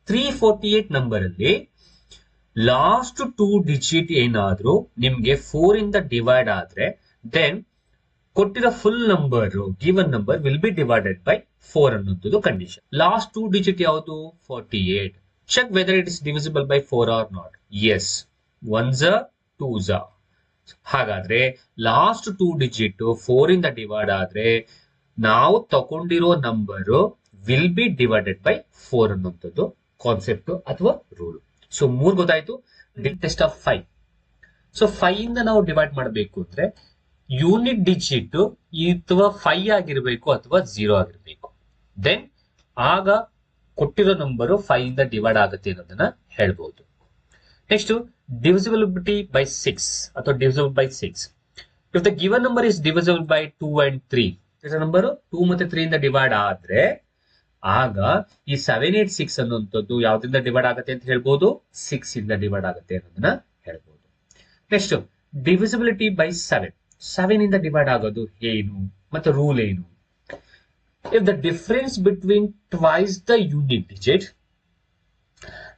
348 ನಂಬರ್ ಅಲ್ಲಿ ಲಾಸ್ಟ್ 2 ಡಿಜಿಟ್ ಏನಾದ್ರೂ ನಿಮ್ಗೆ 4 ಇಂದ ಡಿವೈಡ್ ಆದ್ರೆ ದೆನ್ ಕೊಟ್ಟಿರೋ full number given number will be divided by 4 ಅನ್ನೋದು ಕಂಡೀಷನ್. ಲಾಸ್ಟ್ 2 ಡಿಜಿಟ್ ಯಾವುದು 48. Check whether it is divisible by 4 or not. Yes, 1s 2s. ಹಾಗಾದ್ರೆ ಲಾಸ್ಟ್ 2 ಡಿಜಿಟ್ 4 ಇಂದ ಡಿವೈಡ್ ಆದ್ರೆ ನಾವು ತಗೊಂಡಿರೋ number will be divided by 4 ಅನ್ನೋದು concept ಅಥವಾ rule. So 3 ಗೊತ್ತಾಯ್ತು. Test of 5. ಸೊ 5 ಇಂದ ನಾವು ಡಿವೈಡ್ ಮಾಡಬೇಕು ಅಂದ್ರೆ ಯೂನಿಟ್ ಡಿಜಿಟ್ ಅಥವಾ 5 ಆಗಿರ್ಬೇಕು ಅಥವಾ 0 ಆಗಿರ್ಬೇಕು. ದೆನ್ ಆಗ ಕೊಟ್ಟಿರೋ ನಂಬರ್ 5 ಇಂದ ಡಿವೈಡ್ ಆಗುತ್ತೆ ಅನ್ನೋದನ್ನ ಹೇಳ್ಬಹುದು. ನೆಕ್ಸ್ಟ್ divisibility by 6 ಅಥವಾ divisible by 6. If the given number is divisible by 2 and 3, ಇದರ ನಂಬರ್ 2 ಮತ್ತೆ 3 ಇಂದ ಡಿವೈಡ್ ಆದ್ರೆ ಆಗ ಈ 786 ಅನ್ನುವಂಥದ್ದು ಯಾವ್ದ್ರಿಂದ ಡಿವೈಡ್ ಆಗುತ್ತೆ ಅಂತ ಹೇಳ್ಬೋದು, 6 ಇಂದ ಡಿವೈಡ್ ಆಗುತ್ತೆ ಅನ್ನೋದನ್ನ ಹೇಳ್ಬೋದು. Next divisibility by 7. 7 ಇಂದ ಡಿವೈಡ್ ಆಗೋದು ಏನು ಮತ್ತೆ ರೂಲ್ ಏನು? If the difference between twice the unit digit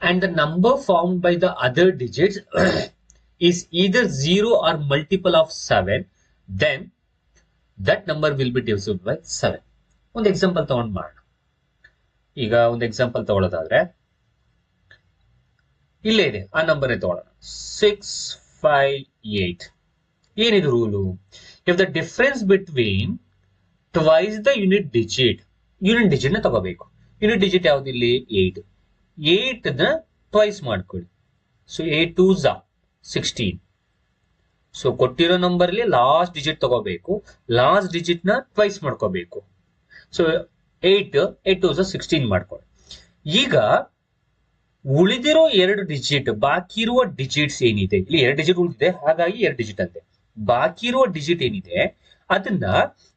and the number formed by the other digits is either 0 or multiple of 7, then that number will be divisible by 7. ಒಂದು example ತಗೊಂಡು ಮಾಡೋಣ. ಈಗ ಒಂದು example ತಗೊಳ್ಳೋದಾದ್ರೆ ಇಲ್ಲೇ ಇದೆ, ಆ number ತಗೊಳ್ಳೋಣ 658. ಏನಿದು rule? If the difference between twice the unit digit ನ ತಗೋಬೇಕು. ಯೂನಿಟ್ ಡಿಜಿಟ್ ಯಾವ್ದು ಇಲ್ಲಿ 8. 8 ನ ಟ್ವೈಸ್ ಮಾಡ್ಕೊಳ್ಳಿ. So 8 2s 16. ಸೊ ಕೊಟ್ಟಿರೋ ನಂಬರ್ ಅಲ್ಲಿ ಲಾಸ್ಟ್ ಡಿಜಿಟ್ ತಗೋಬೇಕು, ಲಾಸ್ಟ್ ಡಿಜಿಟ್ ನ ಟ್ವೈಸ್ ಮಾಡ್ಕೋಬೇಕು. ಸೊ 8 2s 16 ಮಾಡ್ಕೊಳ್ಳಿ. ಈಗ ಉಳಿದಿರೋ 2 ಡಿಜಿಟ್, ಬಾಕಿ ಇರುವ ಡಿಜಿಟ್ಸ್ ಏನಿದೆ, ಇಲ್ಲಿ 2 ಡಿಜಿಟ್ ಉಳಿದಿದೆ, ಹಾಗಾಗಿ 2 ಡಿಜಿಟ್ ಅಂತೆ. ಬಾಕಿ ಇರುವ ಡಿಜಿಟ್ ಏನಿದೆ ಅದನ್ನ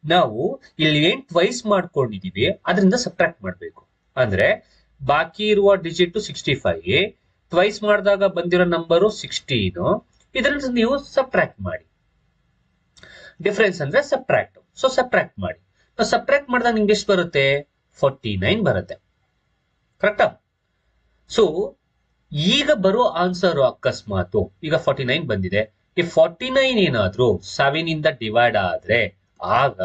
ನಾವು ಇಲ್ಲಿ ಏನ್ ಟ್ವೈಸ್ ಮಾಡ್ಕೊಂಡಿದೀವಿ ಅದರಿಂದ ಸಬ್ಟ್ರಾಕ್ಟ್ ಮಾಡ್ಬೇಕು. ಅಂದ್ರೆ ಬಾಕಿ ಇರುವ ಡಿಜಿಟ್ 65, ಟ್ವೈಸ್ ಮಾಡಿದಾಗ ಬಂದಿರೋ ನಂಬರು 16, ಇದರಿಂದ ನೀವು ಸಬ್ಟ್ರಾಕ್ಟ್ ಮಾಡಿ. ಡಿಫರೆನ್ಸ್ ಅಂದ್ರೆ ಸಬ್ಟ್ರಾಕ್ಟ್. ಸೊ ಸಬ್ಟ್ರಾಕ್ಟ್ ಮಾಡಿ. ಸಬ್ಟ್ರಾಕ್ಟ್ ಮಾಡಿದಾಗ ನಿಮ್ಗೆ ಎಷ್ಟು ಬರುತ್ತೆ? 49 ಬರುತ್ತೆ. ಕರೆಕ್ಟಾ? ಸೊ ಈಗ ಬರೋ ಆನ್ಸರ್ ಅಕಸ್ಮಾತ್ ಈಗ 49 ಬಂದಿದೆ. ಈ 49 ಏನಾದ್ರೂ 7 ಇಂದ ಡಿವೈಡ್ ಆದ್ರೆ ಆಗ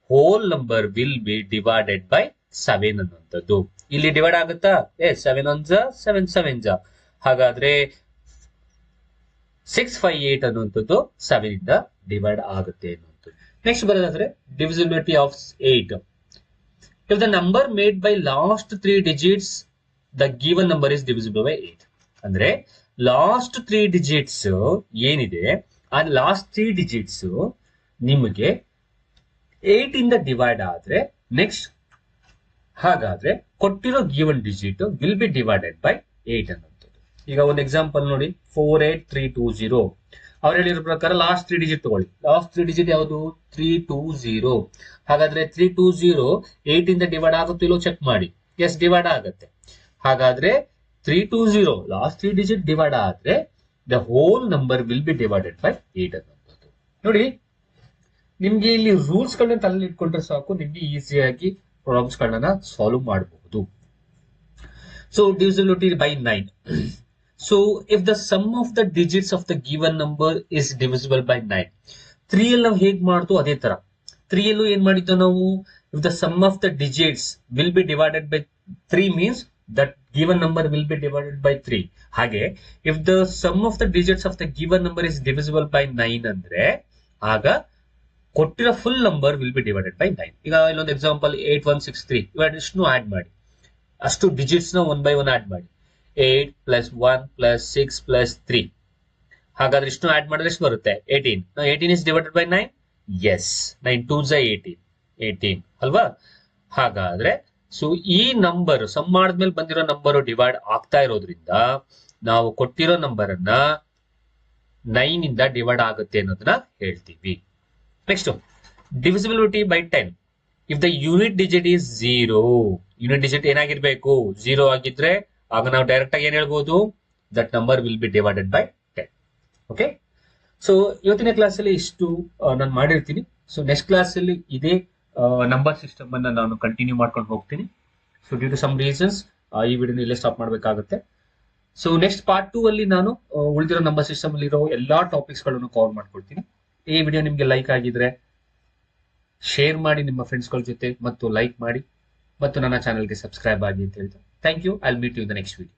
whole number will be divided by 7 ಅನ್ನುವಂಥದ್ದು. ಇಲ್ಲಿ ಡಿವೈಡ್ ಆಗುತ್ತಾ? 7 1 7 7 ಹಾಗಾದ್ರೆ 658 ಅನ್ನುವಂಥದ್ದು 7 ಇಂದ ಡಿವೈಡ್ ಆಗುತ್ತೆ ಅನ್ನುವಂಥದ್ದು. ನೆಕ್ಸ್ಟ್ ಬರೋದಾದ್ರೆ divisibility of 8. If the number made by last 3 digits the given number is divisible by 8. ಅಂದ್ರೆ ಲಾಸ್ಟ್ 3 ಡಿಜಿಟ್ಸ್ ಏನಿದೆ ಆ ಲಾಸ್ಟ್ 3 ಡಿಜಿಟ್ಸ್ ನಿಮಗೆ 8 ಇಂದ ಡಿವೈಡ್ ಆದ್ರೆ ನೆಕ್ಸ್ಟ್ ಹಾಗಾದ್ರೆ ಕೊಟ್ಟಿರೋ given digit will be divided by 8 ಅನ್ನುವಂಥದ್ದು. ಈಗ ಒಂದು ಎಕ್ಸಾಂಪಲ್ ನೋಡಿ, 48320. ಅವ್ರು ಹೇಳಿರೋ ಪ್ರಕಾರ ಲಾಸ್ಟ್ 3 ಡಿಜಿಟ್ ತಗೊಳ್ಳಿ. ಲಾಸ್ಟ್ 3 ಡಿಜಿಟ್ ಯಾವುದು? 320. ಹಾಗಾದ್ರೆ 320 8 ಇಂದ ಡಿವೈಡ್ ಆಗುತ್ತೋ ಇಲ್ಲೋ ಚೆಕ್ ಮಾಡಿ. ಎಸ್, ಡಿವೈಡ್ ಆಗುತ್ತೆ. ಹಾಗಾದ್ರೆ 320 ಲಾಸ್ಟ್ 3 ಡಿಜಿಟ್ ಡಿವೈಡ್ ಆದ್ರೆ the whole number will be divided by 8 ಅನ್ನುವಂಥದ್ದು. ನೋಡಿ, ನಿಮ್ಗೆ ಇಲ್ಲಿ ರೂಲ್ಸ್ ಗಳನ್ನ ತಲೆಯಲ್ಲಿ ಇಟ್ಕೊಂಡ್ರೆ ಸಾಕು, ನಿಮ್ಗೆ ಈಸಿಯಾಗಿ ಪ್ರಾಬ್ಲಮ್ಸ್ ಗಳನ್ನ ಸಾಲ್ವ್ ಮಾಡಬಹುದು. So divisibility by 9. So if the sum of the digits of the given number is divisible by 9. 3 ಅಲ್ಲಿ ನಾವು ಹೇಗ್ ಮಾಡ್ತು ಅದೇ ತರ 3 ಅಲ್ಲೂ ಏನ್ ಮಾಡಿದ್ದು ನಾವು? If the sum of the digits will be divided by 3 means that given number will be divided by 3. ಹಾಗೆ if the sum of the digits of the given number is divisible by 9 ಅಂದ್ರೆ ಆಗ ಕೊಟ್ಟಿರೋ full number will be divided by 9. ಈಗ ಇಲ್ಲೊಂದು example 8163 ಇವೆರಡನ್ನು add ಮಾಡಿ, ಅಷ್ಟು digits ನ 1 by 1 ಆಡ್ ಮಾಡಿ. 8 + 1 + 6 + 3. ಹಾಗಾದ್ರೆ ಇಷ್ಟು ಆಡ್ ಮಾಡಿದ್ರೆ ಎಷ್ಟು ಬರುತ್ತೆ? 18. 18 is divided by 9. yes, 9 2s 18 ಅಲ್ವಾ? ಹಾಗಾದ್ರೆ ಸೊ ಈ ನಂಬರ್ ಸಮ್ ಮಾಡಿದ್ಮೇಲೆ ಬಂದಿರೋ ನಂಬರ್ ಡಿವೈಡ್ ಆಗ್ತಾ ಇರೋದ್ರಿಂದ ನಾವು ಕೊಟ್ಟಿರೋ ನಂಬರ್ ಅನ್ನ 9 ಇಂದ ಡಿವೈಡ್ ಆಗುತ್ತೆ ಅನ್ನೋದನ್ನ ಹೇಳ್ತೀವಿ. Next divisibility by 10. If the unit digit is 0, unit digit ಏನಾಗಿರ್ಬೇಕು? 0 ಆಗಿದ್ರೆ ಆಗ ನಾವು ಡೈರೆಕ್ಟ್ ಆಗಿ ಏನ್ ಹೇಳ್ಬೋದು? That number will be divided by 10. Okay, so ಇವತ್ತಿನ ಕ್ಲಾಸ್ ಅಲ್ಲಿ ಇಷ್ಟು ನಾನು ಮಾಡಿರ್ತೀನಿ. ಸೊ ನೆಕ್ಸ್ಟ್ ಕ್ಲಾಸ್ ಅಲ್ಲಿ ಇದೇ ನಂಬರ್ ಸಿಸ್ಟಮ್ ಅನ್ನ ನಾನು ಕಂಟಿನ್ಯೂ ಮಾಡ್ಕೊಂಡು ಹೋಗ್ತೀನಿ. So due to some reasons ಈ ವಿಡಿಯೋನ ಇಲ್ಲೇ ಸ್ಟಾಪ್ ಮಾಡಬೇಕಾಗುತ್ತೆ. ಸೊ ನೆಕ್ಸ್ಟ್ ಪಾರ್ಟ್ 2 ಅಲ್ಲಿ ನಾನು ಉಳಿದಿರೋ ನಂಬರ್ ಸಿಸ್ಟಮ್ ಅಲ್ಲಿ ಇರೋ ಎಲ್ಲಾ ಟಾಪಿಕ್ಸ್ ಗಳನ್ನು ಕವರ್ ಮಾಡ್ಕೊಳ್ತೀನಿ. ಈ ವಿಡಿಯೋ ನಿಮ್ಗೆ ಲೈಕ್ ಆಗಿದ್ರೆ ಶೇರ್ ಮಾಡಿ ನಿಮ್ಮ ಫ್ರೆಂಡ್ಸ್ ಗಳ ಜೊತೆ, ಮತ್ತು ಲೈಕ್ ಮಾಡಿ, ಮತ್ತು ನನ್ನ ಚಾನೆಲ್ಗೆ ಸಬ್ಸ್ಕ್ರೈಬ್ ಆಗಿ ಅಂತ ಹೇಳ್ತೀನಿ. Thank you. I will meet you in the next video.